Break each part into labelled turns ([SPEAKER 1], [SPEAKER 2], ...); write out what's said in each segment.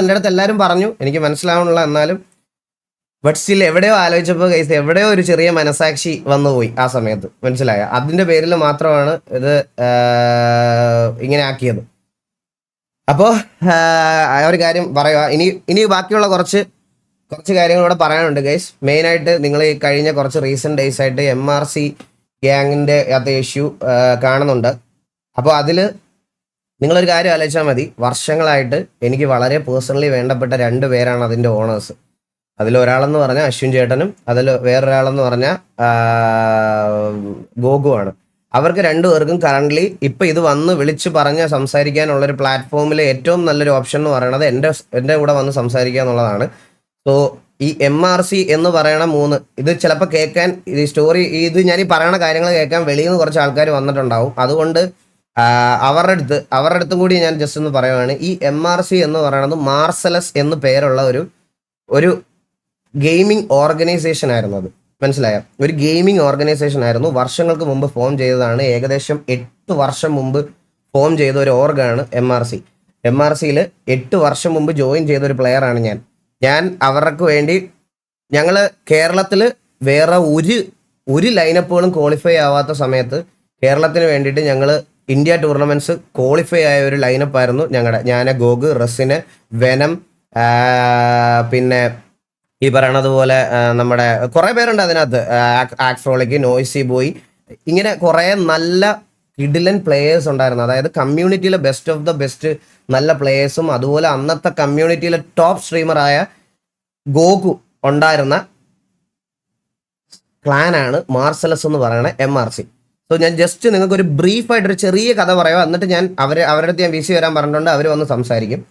[SPEAKER 1] എൻ്റെ അടുത്ത് എല്ലാവരും പറഞ്ഞു, എനിക്ക് മനസ്സിലാവണില്ല. എന്നാലും ബട്ട് സ്റ്റിൽ എവിടെയോ ആലോചിച്ചപ്പോൾ ഗൈസ് എവിടെയോ ഒരു ചെറിയ മനസാക്ഷി വന്നുപോയി ആ സമയത്ത്. മനസ്സിലായ അതിൻ്റെ പേരിൽ മാത്രമാണ് ഇത് ഇങ്ങനെ ആക്കിയത്. അപ്പോൾ ഒരു കാര്യം പറയുക, ഇനി ബാക്കിയുള്ള കുറച്ച് കാര്യങ്ങൾ ഇവിടെ പറയാനുണ്ട് ഗൈസ്. മെയിനായിട്ട് നിങ്ങൾ ഈ കഴിഞ്ഞ കുറച്ച് റീസെൻറ്റ് ഡേയ്സ് ആയിട്ട് MRC ഗ്യാങ്ങിൻ്റെ അത് ഇഷ്യൂ കാണുന്നുണ്ട്. അപ്പോൾ അതിൽ നിങ്ങളൊരു കാര്യം ആലോചിച്ചാൽ മതി. വർഷങ്ങളായിട്ട് എനിക്ക് വളരെ പേഴ്സണലി വേണ്ടപ്പെട്ട 2 പേരാണ് അതിൻ്റെ ഓണേഴ്സ്. അതിലൊരാളെന്ന് പറഞ്ഞാൽ അശ്വിൻ ചേട്ടനും അതിൽ വേറൊരാളെന്ന് പറഞ്ഞാൽ ഗോകുവാണ്. അവർക്ക് 2 പേർക്കും കറൻ്റ്ലി ഇപ്പം ഇത് വന്ന് വിളിച്ച് പറഞ്ഞ് സംസാരിക്കാനുള്ളൊരു പ്ലാറ്റ്ഫോമിൽ ഏറ്റവും നല്ലൊരു ഓപ്ഷൻ എന്ന് പറയുന്നത് എൻ്റെ കൂടെ വന്ന് സംസാരിക്കുക എന്നുള്ളതാണ്. സോ ഈ MRC എന്ന് പറയണ 3 ഇത് ചിലപ്പോൾ കേൾക്കാൻ ഈ സ്റ്റോറി ഇത് ഞാൻ ഈ പറയണ കാര്യങ്ങൾ കേൾക്കാൻ വെളിയിൽ നിന്ന് കുറച്ച് ആൾക്കാർ വന്നിട്ടുണ്ടാവും. അതുകൊണ്ട് അവരുടെ അടുത്തും കൂടി ഞാൻ ജസ്റ്റ് ഒന്ന് പറയുവാണ്. ഈ MRC എന്ന് പറയുന്നത് മാർസലസ് എന്ന് പേരുള്ള ഒരു ഗെയിമിംഗ് ഓർഗനൈസേഷൻ ആയിരുന്നു. അത് മനസ്സിലായ ഒരു ഗെയിമിംഗ് ഓർഗനൈസേഷൻ ആയിരുന്നു. വർഷങ്ങൾക്ക് മുമ്പ് ഫോം ചെയ്തതാണ്. ഏകദേശം 8 വർഷം മുമ്പ് ഫോം ചെയ്ത ഒരു ഓർഗാണ് MRC. MRCയിൽ 8 വർഷം മുമ്പ് ജോയിൻ ചെയ്ത ഒരു പ്ലെയറാണ് ഞാൻ അവർക്ക് വേണ്ടി ഞങ്ങൾ കേരളത്തിൽ വേറെ ഒരു ലൈനപ്പുകളും ക്വാളിഫൈ ആവാത്ത സമയത്ത് കേരളത്തിന് വേണ്ടിയിട്ട് ഞങ്ങൾ ഇന്ത്യ ടൂർണമെൻറ്റ്സ് ക്വാളിഫൈ ആയ ഒരു ലൈനപ്പായിരുന്നു ഞാൻ ഗോഗ്, റസിന്, വെനം, പിന്നെ ഈ പറയണതുപോലെ നമ്മുടെ കുറേ പേരുണ്ട് അതിനകത്ത്. ആക്സ്ട്രോളിക്ക്, നോയ്സി ബോയ്, ഇങ്ങനെ കുറേ നല്ല കിഡിലൻ പ്ലേയേഴ്സ് ഉണ്ടായിരുന്നു. അതായത് കമ്മ്യൂണിറ്റിയിലെ ബെസ്റ്റ് ഓഫ് ദ ബെസ്റ്റ് നല്ല പ്ലേയേഴ്സും അതുപോലെ അന്നത്തെ കമ്മ്യൂണിറ്റിയിലെ ടോപ്പ് സ്ട്രീമറായ ഗോകു ഉണ്ടായിരുന്ന ക്ലാനാണ് മാർസലസ് എന്ന് പറയുന്ന MRC. സോ ഞാൻ ജസ്റ്റ് നിങ്ങൾക്ക് ഒരു ബ്രീഫായിട്ടൊരു ചെറിയ കഥ പറയാം. എന്നിട്ട് ഞാൻ അവരുടെ അടുത്ത് ഞാൻ VC വരാൻ പറഞ്ഞിട്ടുണ്ട്, അവർ വന്ന് സംസാരിക്കും.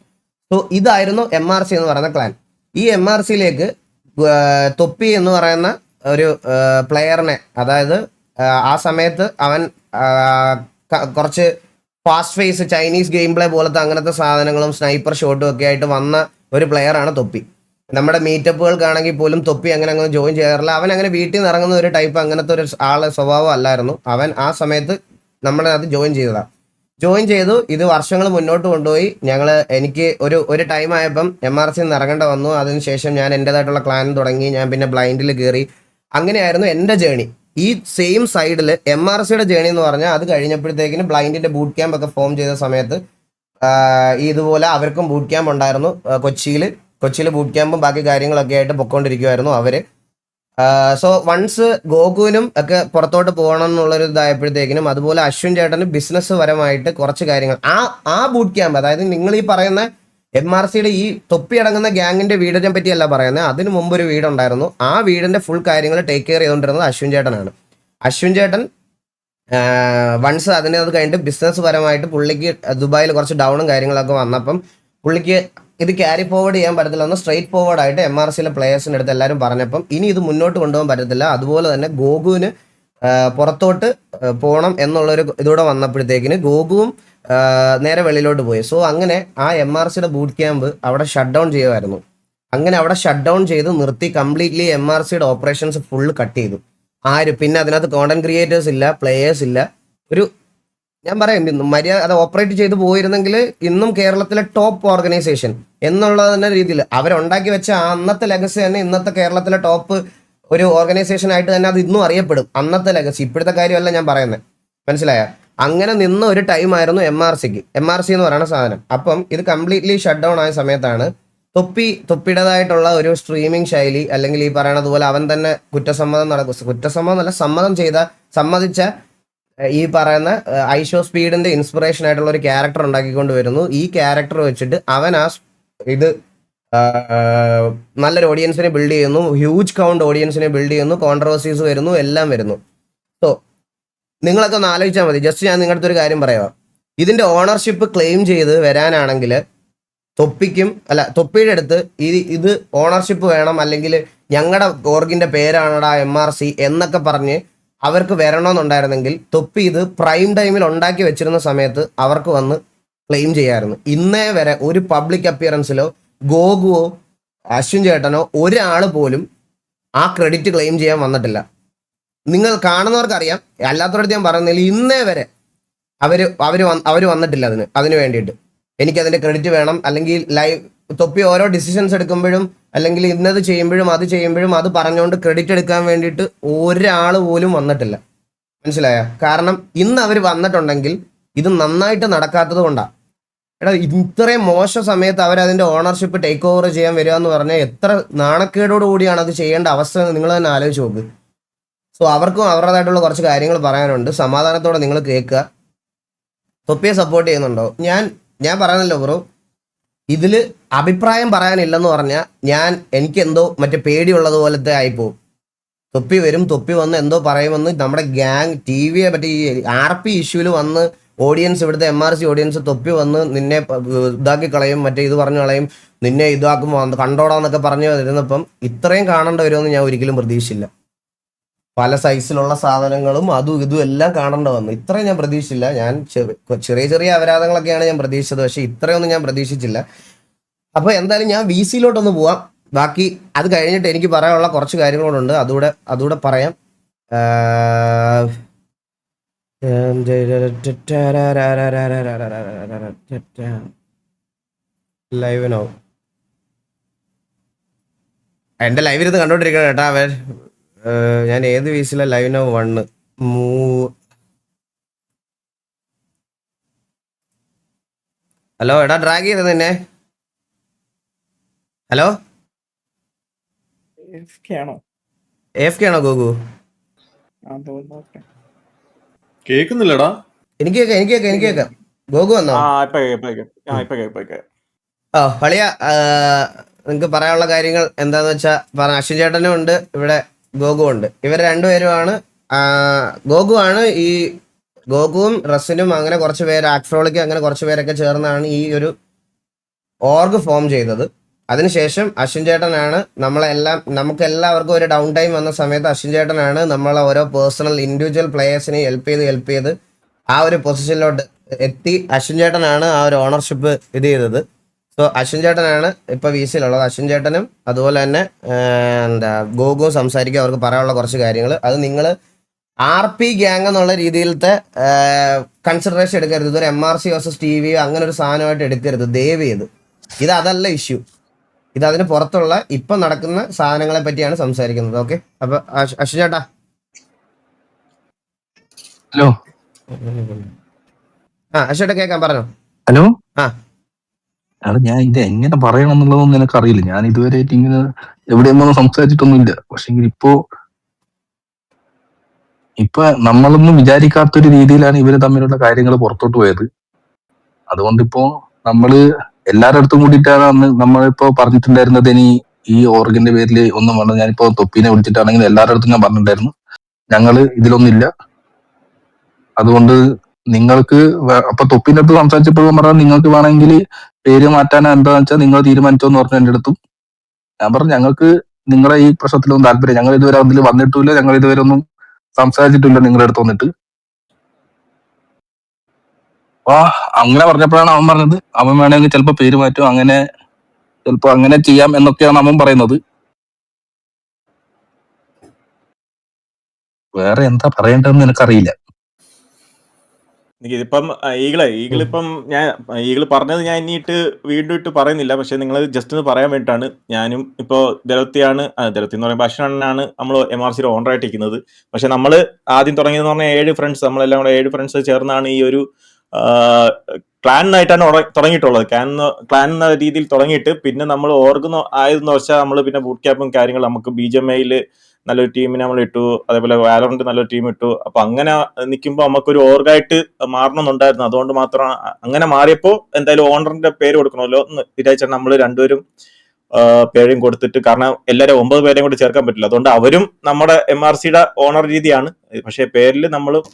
[SPEAKER 1] സോ ഇതായിരുന്നു MRC എന്ന് പറയുന്ന ക്ലാൻ. ഈ MRCയിലേക്ക് തൊപ്പി എന്ന് പറയുന്ന ഒരു പ്ലെയറിനെ, അതായത് ആ സമയത്ത് അവൻ കുറച്ച് fast pace Chinese game play പോലത്തെ അങ്ങനത്തെ സാധനങ്ങളും സ്നൈപ്പർ ഷോട്ടും ഒക്കെ ആയിട്ട് വന്ന ഒരു പ്ലെയറാണ് തൊപ്പി. നമ്മുടെ മീറ്റപ്പുകൾക്കാണെങ്കിൽ പോലും തൊപ്പി അങ്ങനെ ജോയിൻ ചെയ്യാറില്ല. അവൻ അങ്ങനെ വീട്ടിൽ നിന്ന് ഇറങ്ങുന്ന ഒരു ടൈപ്പ് അങ്ങനത്തെ ഒരു ആളെ സ്വഭാവം അല്ലായിരുന്നു. അവൻ ആ സമയത്ത് നമ്മളെ അത് ജോയിൻ ചെയ്തു. ഇത് വർഷങ്ങൾ മുന്നോട്ട് കൊണ്ടുപോയി. എനിക്ക് ഒരു ടൈം ആയപ്പം MRC നിന്ന് ഇറങ്ങേണ്ട വന്നു. അതിനുശേഷം ഞാൻ എൻ്റെതായിട്ടുള്ള ക്ലാൻ തുടങ്ങി. ഞാൻ പിന്നെ ബ്ലൈൻഡിൽ കയറി. അങ്ങനെയായിരുന്നു എൻ്റെ ജേണി. ഈ സെയിം സൈഡിൽ MRCയുടെ ജേണി എന്ന് പറഞ്ഞാൽ അത് കഴിഞ്ഞപ്പോഴത്തേക്കിന് ബ്ലൈൻഡിൻ്റെ ബൂട്ട് ക്യാമ്പ് ഒക്കെ ഫോം ചെയ്ത സമയത്ത് ഇതുപോലെ അവർക്കും ബൂട്ട് ക്യാമ്പ് ഉണ്ടായിരുന്നു. കൊച്ചിയിൽ ബൂട്ട് ക്യാമ്പും ബാക്കി കാര്യങ്ങളൊക്കെ ആയിട്ട് പൊയ്ക്കൊണ്ടിരിക്കുമായിരുന്നു അവർ. സോ വൺസ് ഗോകുവിനും ഒക്കെ പുറത്തോട്ട് പോകണം എന്നുള്ളൊരു ഇതായപ്പോഴത്തേക്കിനും അതുപോലെ അശ്വിൻ ചേട്ടന് ബിസിനസ് പരമായിട്ട് കുറച്ച് കാര്യങ്ങൾ ആ ബൂട്ട് ക്യാമ്പ്, അതായത് നിങ്ങൾ ഈ പറയുന്ന MRCയുടെ ഈ തൊപ്പി അടങ്ങുന്ന ഗ്യാങ്ങിന്റെ വീടിനെ പറ്റിയല്ല പറയുന്നത്. അതിന് മുമ്പ് ഒരു വീടുണ്ടായിരുന്നു. ആ വീടിന്റെ ഫുൾ കാര്യങ്ങൾ ടേക്ക് കെയർ ചെയ്തുകൊണ്ടിരുന്നത് അശ്വിൻ ചേട്ടനാണ്. അശ്വിൻ ചേട്ടൻ വൺസ് അത് കഴിഞ്ഞിട്ട് ബിസിനസ് പരമായിട്ട് പുള്ളിക്ക് ദുബായിൽ കുറച്ച് ഡൗണും കാര്യങ്ങളൊക്കെ വന്നപ്പം പുള്ളിക്ക് ഇത് ക്യാരി ഫോർവേഡ് ചെയ്യാൻ പറ്റത്തില്ല. ഒന്ന് സ്ട്രെയിറ്റ് ഫോർവേഡ് ആയിട്ട് MRCയിലെ പ്ലേയേഴ്സിൻ്റെ അടുത്ത് എല്ലാവരും പറഞ്ഞപ്പം ഇനി ഇത് മുന്നോട്ട് കൊണ്ടുപോകാൻ പറ്റത്തില്ല. അതുപോലെ തന്നെ ഗോകുവിന് പുറത്തോട്ട് പോകണം എന്നുള്ളൊരു ഇതൂടെ വന്നപ്പോഴത്തേക്കിന് ഗോകുവും നേരെ വെളിയിലോട്ട് പോയി. സോ അങ്ങനെ ആ MRCയുടെ ബൂട്ട് ക്യാമ്പ് അവിടെ ഷട്ട് ഡൗൺ ചെയ്യുമായിരുന്നു. അങ്ങനെ അവിടെ ഷട്ട് ഡൗൺ ചെയ്ത് നിർത്തി കംപ്ലീറ്റ്ലി MRCയുടെ ഓപ്പറേഷൻസ് ഫുള്ള് കട്ട് ചെയ്തു. പിന്നെ അതിനകത്ത് കോണ്ടന്റ് ക്രിയേറ്റേഴ്സ് ഇല്ല, പ്ലേയേഴ്സ് ഇല്ല. ഞാൻ പറയാം, മര്യാദ അത് ഓപ്പറേറ്റ് ചെയ്ത് പോയിരുന്നെങ്കിൽ ഇന്നും കേരളത്തിലെ ടോപ്പ് ഓർഗനൈസേഷൻ എന്നുള്ള തന്നെ രീതിയിൽ അവരുണ്ടാക്കി വെച്ച അന്നത്തെ ലെഗസി തന്നെ ഇന്നത്തെ കേരളത്തിലെ ടോപ്പ് ഒരു ഓർഗനൈസേഷൻ ആയിട്ട് തന്നെ അത് ഇന്നും അറിയപ്പെടും. അന്നത്തെ ലെഗസി, ഇപ്പോഴത്തെ കാര്യമല്ല ഞാൻ പറയുന്നത്. മനസ്സിലായ? അങ്ങനെ നിന്ന ഒരു ടൈമായിരുന്നു MRC എന്ന് പറയുന്ന സാധനം. അപ്പം ഇത് കംപ്ലീറ്റ്ലി ഷട്ട് ഡൗൺ ആയ സമയത്താണ് തൊപ്പിയുടേതായിട്ടുള്ള ഒരു സ്ട്രീമിംഗ് ശൈലി, അല്ലെങ്കിൽ ഈ പറയണത് പോലെ അവൻ തന്നെ സമ്മതിച്ച ഈ പറയുന്ന ഐഷോ സ്പീഡിന്റെ ഇൻസ്പിറേഷൻ ആയിട്ടുള്ള ഒരു ക്യാരക്ടർ ഉണ്ടാക്കിക്കൊണ്ട് വരുന്നു. ഈ ക്യാരക്ടർ വെച്ചിട്ട് അവൻ ഇത് നല്ലൊരു ഓഡിയൻസിനെ ബിൽഡ് ചെയ്യുന്നു, ഹ്യൂജ് കൗണ്ട് ഓഡിയൻസിനെ ബിൽഡ് ചെയ്യുന്നു, കോൺട്രവേഴ്സീസ് വരുന്നു, എല്ലാം വരുന്നു. സോ നിങ്ങളൊക്കെ ഒന്ന് ആലോചിച്ചാൽ മതി. ജസ്റ്റ് ഞാൻ നിങ്ങളുടെ ഒരു കാര്യം പറയാം. ഇതിന്റെ ഓണർഷിപ്പ് ക്ലെയിം ചെയ്ത് വരാനാണെങ്കിൽ തൊപ്പിയുടെ അടുത്ത് ഇത് ഓണർഷിപ്പ് വേണം, അല്ലെങ്കിൽ ഞങ്ങളുടെ ഓർഗിന്റെ പേരാണടാ MRC എന്നൊക്കെ പറഞ്ഞ് അവർക്ക് വരണമെന്നുണ്ടായിരുന്നെങ്കിൽ തൊപ്പി ഇത് പ്രൈം ടൈമിൽ ഉണ്ടാക്കി വെച്ചിരുന്ന സമയത്ത് അവർക്ക് വന്ന് ക്ലെയിം ചെയ്യാമായിരുന്നു. ഇന്നേ വരെ ഒരു പബ്ലിക് അപ്പിയറൻസിലോ ഗോകുവോ അശ്വിൻ ചേട്ടനോ ഒരാൾ പോലും ആ ക്രെഡിറ്റ് ക്ലെയിം ചെയ്യാൻ വന്നിട്ടില്ല. നിങ്ങൾ കാണുന്നവർക്കറിയാം, അല്ലാത്തവരടുത്ത് ഞാൻ പറയുന്നില്ല. ഇന്നേ വരെ അവർ വന്നിട്ടില്ല അതിന് വേണ്ടിയിട്ട്. എനിക്കതിൻ്റെ ക്രെഡിറ്റ് വേണം, അല്ലെങ്കിൽ തൊപ്പി ഓരോ ഡിസിഷൻസ് എടുക്കുമ്പോഴും അല്ലെങ്കിൽ ഇന്നത് ചെയ്യുമ്പോഴും അത് പറഞ്ഞുകൊണ്ട് ക്രെഡിറ്റ് എടുക്കാൻ വേണ്ടിയിട്ട് ഒരാൾ പോലും വന്നിട്ടില്ല. മനസ്സിലായ? കാരണം ഇന്ന് അവർ വന്നിട്ടുണ്ടെങ്കിൽ ഇത് നന്നായിട്ട് നടക്കാത്തത് കൊണ്ടാണ്. എടാ, ഇത്രയും മോശം സമയത്ത് അവരതിന്റെ ഓണർഷിപ്പ് ടേക്ക് ഓവർ ചെയ്യാൻ വരിക എന്ന് പറഞ്ഞാൽ എത്ര നാണക്കേടോട് കൂടിയാണ് അത് ചെയ്യേണ്ട അവസ്ഥ എന്ന് നിങ്ങൾ തന്നെ ആലോചിച്ച് നോക്ക്. സോ അവർക്കും അവരുടേതായിട്ടുള്ള കുറച്ച് കാര്യങ്ങൾ പറയാനുണ്ട്. സമാധാനത്തോടെ നിങ്ങൾ കേൾക്കുക. തൊപ്പിയെ സപ്പോർട്ട് ചെയ്യുന്നുണ്ടോ? ഞാൻ പറയുന്നല്ലോ ബ്രോ, ഇതിൽ അഭിപ്രായം പറയാനില്ലെന്ന് പറഞ്ഞാൽ എനിക്ക് എന്തോ മറ്റേ പേടിയുള്ളത് പോലത്തെ ആയിപ്പോവും. തൊപ്പി വരും, തൊപ്പി വന്ന് എന്തോ പറയുമെന്ന് നമ്മുടെ ഗ്യാങ് TVയെ മറ്റേ ഈ RP ഇഷ്യൂവിൽ വന്ന് ഓഡിയൻസ്, ഇവിടുത്തെ MRC ഓഡിയൻസ് തൊപ്പി വന്ന് നിന്നെ ഇതാക്കി കളയും, മറ്റേ ഇത് പറഞ്ഞു കളയും, നിന്നെ ഇതാക്കുമ്പോൾ കണ്ടോടാന്നൊക്കെ പറഞ്ഞു വരുന്നപ്പം ഇത്രയും കാണേണ്ട വരുമെന്ന് ഞാൻ ഒരിക്കലും പ്രതീക്ഷിച്ചില്ല. പല സൈസിലുള്ള സാധനങ്ങളും അതും ഇതും എല്ലാം കാണേണ്ട വന്നു. ഇത്രയും ഞാൻ പ്രതീക്ഷിച്ചില്ല. ഞാൻ ചെറിയ ചെറിയ അപരാധങ്ങളൊക്കെയാണ് ഞാൻ പ്രതീക്ഷിച്ചത്, പക്ഷെ ഇത്രയൊന്നും ഞാൻ പ്രതീക്ഷിച്ചില്ല. അപ്പോൾ എന്തായാലും ഞാൻ VC-ലോട്ടൊന്ന് പോവാം. ബാക്കി അത് കഴിഞ്ഞിട്ട് എനിക്ക് പറയാനുള്ള കുറച്ച് കാര്യങ്ങളുണ്ട്, അതുകൂടെ പറയാം. ലൈവിനോ? എൻ്റെ ലൈവിരുന്ന് കണ്ടോണ്ടിരിക്കണം കേട്ടാ അവൻ. ഞാൻ ഏത് VC-ലെ ലൈവിനോ 1 ഹലോ എടാ, ഡ്രാഗ് ചെയ്ത് നിന്നെ. ഹലോ, AFK ആണോ ഗോകു?
[SPEAKER 2] കേക്കുന്നില്ലടാ.
[SPEAKER 1] എനിക്ക് കേൾക്കാം. ഗോകു വന്നോ? ഹളിയ, നിങ്ങൾക്ക് പറയാനുള്ള കാര്യങ്ങൾ എന്താന്ന് വെച്ചാൽ പറഞ്ഞ. അശ്വിൻ ചേട്ടനും ഉണ്ട് ഇവിടെ, ഗോകു ഉണ്ട്. ഇവർ രണ്ടുപേരുമാണ്. ഗോകുവും റസിനും അങ്ങനെ കുറച്ച് പേര്, ആക്ഫ്രോളിക്ക് അങ്ങനെ കുറച്ച് പേരൊക്കെ ചേർന്നാണ് ഈ ഒരു ഓർഗ് ഫോം ചെയ്തത്. അതിനുശേഷം അശ്വിൻ ചേട്ടനാണ് നമുക്ക് എല്ലാവർക്കും ഒരു ഡൗൺ ടൈം വന്ന സമയത്ത് അശ്വിൻ ചേട്ടനാണ് നമ്മളെ ഓരോ പേഴ്സണൽ ഇൻഡിവിജ്വൽ പ്ലേയേഴ്സിനെ ഹെൽപ്പ് ചെയ്ത് ആ ഒരു പൊസിഷനിലോട്ട് എത്തി. അശ്വിൻ ചേട്ടനാണ് ആ ഒരു ഓണർഷിപ്പ് ഇത് ചെയ്തത്. സോ അശ്വിൻ ചേട്ടനാണ് ഇപ്പോൾ VC-യിലുള്ളത്. അശ്വിൻ ചേട്ടനും അതുപോലെ തന്നെ ഗോകുവും സംസാരിക്കുക, അവർക്ക് പറയാനുള്ള കുറച്ച് കാര്യങ്ങൾ. അത് നിങ്ങൾ RP ഗ്യാങ് എന്നുള്ള രീതിയിലത്തെ കൺസിഡറേഷൻ എടുക്കരുത്. ഇതൊരു MRC വേഴ്സസ് TV അങ്ങനെ ഒരു സാധനമായിട്ട് എടുക്കരുത് ദയവ് ചെയ്ത്. അതല്ല ഇഷ്യൂ. അതിന് പുറത്തുള്ള ഇപ്പം നടക്കുന്ന സാധനങ്ങളെ പറ്റിയാണ് സംസാരിക്കുന്നത്. ഓക്കെ, അപ്പൊ അശ്വിൻ ചേട്ടാ.
[SPEAKER 3] ഹലോ.
[SPEAKER 1] അശ്വിൻ ചേട്ടാ കേൾക്കാം, പറഞ്ഞോ.
[SPEAKER 3] ഹലോ.
[SPEAKER 1] ആ
[SPEAKER 3] ഞാൻ ഇത് എങ്ങനെ പറയണം എന്നുള്ളതൊന്നും എനിക്കറിയില്ല. ഞാൻ ഇതുവരെ ഇങ്ങനെ എവിടെയൊന്നും സംസാരിച്ചിട്ടൊന്നുമില്ല. പക്ഷെ ഇപ്പൊ നമ്മളൊന്നും വിചാരിക്കാത്തൊരു രീതിയിലാണ് ഇവര് തമ്മിലുള്ള കാര്യങ്ങൾ പുറത്തോട്ട് പോയത്. അതുകൊണ്ടിപ്പോ നമ്മള് എല്ലാരുടെ അടുത്തും കൂടിയിട്ടാണ് അന്ന് നമ്മളിപ്പോ പറഞ്ഞിട്ടുണ്ടായിരുന്നത്. ഈ ഓർഗിന്റെ പേരിൽ ഒന്നും വേണ്ട. ഞാനിപ്പോ തൊപ്പീനെ വിളിച്ചിട്ടാണെങ്കിൽ എല്ലാവരുടെ അടുത്തും ഞാൻ പറഞ്ഞിട്ടുണ്ടായിരുന്നു, ഞങ്ങള് ഇതിലൊന്നില്ല. അതുകൊണ്ട് നിങ്ങൾക്ക് അപ്പൊ തൊപ്പിന്റെ അടുത്ത് സംസാരിച്ചപ്പോഴും പറഞ്ഞാൽ നിങ്ങൾക്ക് വേണമെങ്കിൽ പേര് മാറ്റാനോ എന്താന്ന് വെച്ചാൽ നിങ്ങൾ തീരുമാനിച്ചോ എന്ന് പറഞ്ഞു എൻ്റെ അടുത്തും. ഞാൻ പറഞ്ഞു ഞങ്ങൾക്ക് നിങ്ങളെ ഈ പ്രശ്നത്തിലൊന്നും താല്പര്യം, ഞങ്ങൾ ഇതുവരെ അതിൽ വന്നിട്ടില്ല, ഞങ്ങൾ ഇതുവരെ ഒന്നും സംസാരിച്ചിട്ടില്ല നിങ്ങളുടെ അടുത്ത് വന്നിട്ട്. അപ്പൊ അങ്ങനെ പറഞ്ഞപ്പോഴാണ് അവൻ പറഞ്ഞത് അവൻ വേണമെങ്കിൽ ചിലപ്പോ പേര് മാറ്റും, അങ്ങനെ ചിലപ്പോ അങ്ങനെ ചെയ്യാം എന്നൊക്കെയാണ് അവൻ പറയുന്നത്. വേറെ എന്താ പറയേണ്ടതെന്ന് എനിക്കറിയില്ല.
[SPEAKER 2] ഇതിപ്പം ഈഗിളിപ്പം ഈഗിൾ പറഞ്ഞത് ഞാൻ ഇനിയിട്ട് വീണ്ടും ഇട്ട് പറയുന്നില്ല. പക്ഷെ നിങ്ങൾ ജസ്റ്റ് ഒന്ന് പറയാൻ വേണ്ടിയിട്ടാണ്. ഞാനും ഇപ്പോൾ ദലത്തി എന്ന് പറയുമ്പോൾ അശ്വനാണ് നമ്മൾ MRC ഓണറായിട്ട് ഇരിക്കുന്നത്. പക്ഷെ നമ്മൾ ആദ്യം തുടങ്ങിയതെന്ന് പറഞ്ഞാൽ 7 ഫ്രണ്ട്സ്, നമ്മളെല്ലാം കൂടെ 7 ഫ്രണ്ട്സ് ചേർന്നാണ് ഈ ഒരു ക്ലാനായിട്ടാണ് തുടങ്ങിയിട്ടുള്ളത്. ക്ലാൻ എന്ന രീതിയിൽ തുടങ്ങിയിട്ട് പിന്നെ നമ്മൾ ഓർഗുന്ന ആയതെന്ന് വെച്ചാൽ നമ്മൾ പിന്നെ ബൂട്ട് ക്യാമ്പും കാര്യങ്ങളും നമുക്ക് BGMI നല്ലൊരു ടീമിനെ നമ്മൾ ഇട്ടു, അതേപോലെ വാലോറന്റ് നല്ലൊരു ടീം ഇട്ടു. അപ്പൊ അങ്ങനെ നിൽക്കുമ്പോൾ നമുക്കൊരു ഓർഗായിട്ട് മാറണമെന്നുണ്ടായിരുന്നു. അതുകൊണ്ട് മാത്രം അങ്ങനെ മാറിയപ്പോൾ എന്തായാലും ഓണറിന്റെ പേര് കൊടുക്കണമല്ലോ എന്ന് വിചാരിച്ചാണ് നമ്മൾ രണ്ടുപേരും പേരും കൊടുത്തിട്ട്. കാരണം എല്ലാവരും 9 പേരെയും കൂടി ചേർക്കാൻ പറ്റില്ല. അതുകൊണ്ട് അവരും നമ്മുടെ MRCയുടെ ഓണർ രീതിയാണ്. പക്ഷെ പേരിൽ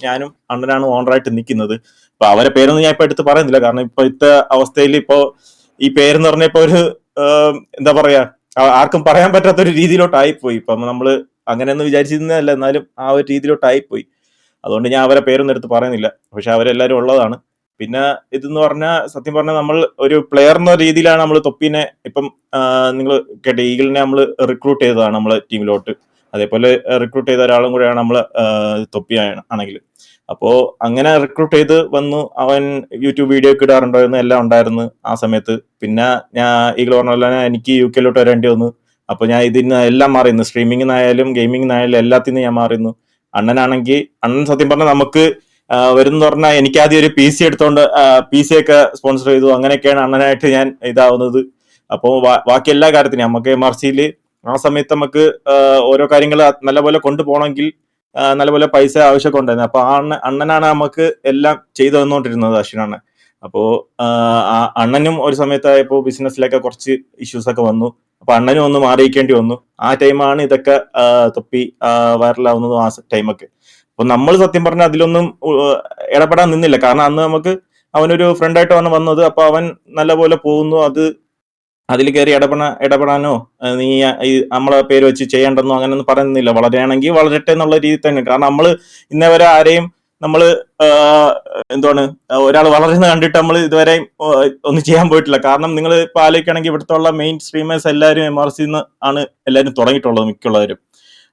[SPEAKER 2] ഞാനും അണ്ണനാണ് ഓണറായിട്ട് നിൽക്കുന്നത്. അപ്പൊ അവരെ പേരൊന്നും ഞാൻ ഇപ്പൊ എടുത്ത് പറയുന്നില്ല. കാരണം ഇപ്പോഴത്തെ അവസ്ഥയിൽ ഇപ്പോ ഈ പേരെന്ന് പറഞ്ഞ ഇപ്പൊ ഒരു എന്താ പറയാ, ആർക്കും പറയാൻ പറ്റാത്തൊരു രീതിയിലോട്ടായിപ്പോയി. ഇപ്പം നമ്മള് അങ്ങനെയൊന്നും വിചാരിച്ചിരുന്നതല്ല, എന്നാലും ആ ഒരു രീതിയിലോട്ടായിപ്പോയി. അതുകൊണ്ട് ഞാൻ അവരെ പേരൊന്നും എടുത്ത് പറയുന്നില്ല. പക്ഷെ അവരെല്ലാവരും ഉള്ളതാണ്. പിന്നെ ഇതെന്ന് പറഞ്ഞാൽ സത്യം പറഞ്ഞാൽ നമ്മൾ ഒരു പ്ലെയർ എന്ന രീതിയിലാണ് നമ്മൾ തൊപ്പീനെ ഇപ്പം നിങ്ങൾ കേട്ട ഈഗിളിനെ നമ്മൾ റിക്രൂട്ട് ചെയ്തതാണ് നമ്മളെ ടീമിലോട്ട്. അതേപോലെ റിക്രൂട്ട് ചെയ്ത ഒരാളും കൂടെയാണ് നമ്മൾ തൊപ്പി ആണെങ്കിൽ. അപ്പോൾ അങ്ങനെ റിക്രൂട്ട് ചെയ്ത് വന്നു. അവൻ യൂട്യൂബ് വീഡിയോ ഒക്കെ ഇടാറുണ്ടായിരുന്നു, എല്ലാം ഉണ്ടായിരുന്നു ആ സമയത്ത്. പിന്നെ ഞാൻ ഈഗിൾ പറഞ്ഞ പോലെ തന്നെ എനിക്ക് UK വരേണ്ടി വന്നു. അപ്പൊ ഞാൻ ഇതിന്ന് എല്ലാം മാറിയിരുന്നു, സ്ട്രീമിങ്ങിനായാലും ഗെയിമിങ്ങിനായാലും എല്ലാത്തിനും ഞാൻ മാറിയിരുന്നു. അണ്ണൻ സത്യം പറഞ്ഞാൽ നമുക്ക് വരുന്ന പറഞ്ഞാൽ എനിക്ക് ആദ്യം ഒരു PC എടുത്തോണ്ട് PC ഒക്കെ സ്പോൺസർ ചെയ്തു. അങ്ങനെയൊക്കെയാണ് അണ്ണനായിട്ട് ഞാൻ ഇതാവുന്നത്. അപ്പോൾ ബാക്കി എല്ലാ കാര്യത്തിനും നമുക്ക് MRCയിൽ ആ സമയത്ത് നമുക്ക് ഓരോ കാര്യങ്ങൾ നല്ലപോലെ കൊണ്ടുപോകണമെങ്കിൽ നല്ലപോലെ പൈസ ആവശ്യമൊക്കെ ഉണ്ടായിരുന്നു. അപ്പൊ അണ്ണനാണ് നമുക്ക് എല്ലാം ചെയ്തു തന്നുകൊണ്ടിരുന്നത്, അശ്വിനാണ്. അപ്പോ അണ്ണനും ഒരു സമയത്തായപ്പോ ബിസിനസ്സിലൊക്കെ കുറച്ച് ഇഷ്യൂസ് ഒക്കെ വന്നു. അപ്പൊ അണ്ണനും ഒന്ന് മാറിയിക്കേണ്ടി വന്നു. ആ ടൈമാണ് ഇതൊക്കെ തൊപ്പി വൈറലാവുന്നതും ആ ടൈമൊക്കെ. അപ്പൊ നമ്മൾ സത്യം പറഞ്ഞാൽ അതിലൊന്നും ഇടപെടാൻ നിന്നില്ല. കാരണം അന്ന് നമുക്ക് അവനൊരു ഫ്രണ്ടായിട്ടാണ് വന്നത്. അപ്പൊ അവൻ നല്ലപോലെ പോകുന്നു. അതിൽ കയറി ഇടപെടാനോ നീ നമ്മളെ പേര് വെച്ച് ചെയ്യേണ്ടെന്നോ അങ്ങനെയൊന്നും പറയുന്നില്ല. വളരെയാണെങ്കിൽ വളരട്ടെ എന്നുള്ള രീതി തന്നെ. കാരണം നമ്മൾ ഇന്നേവരെ ആരെയും നമ്മൾ എന്താണ് ഒരാൾ വളരുന്ന കണ്ടിട്ട് നമ്മൾ ഇതുവരെ ഒന്നും ചെയ്യാൻ പോയിട്ടില്ല. കാരണം നിങ്ങൾ ഇപ്പൊ ആലോചിക്കുകയാണെങ്കിൽ ഇവിടുത്തെ ഉള്ള മെയിൻ സ്ട്രീമേഴ്സ് എല്ലാവരും MRC ആണ് എല്ലാവരും തുടങ്ങിയിട്ടുള്ളത്, മിക്കുള്ളവരും.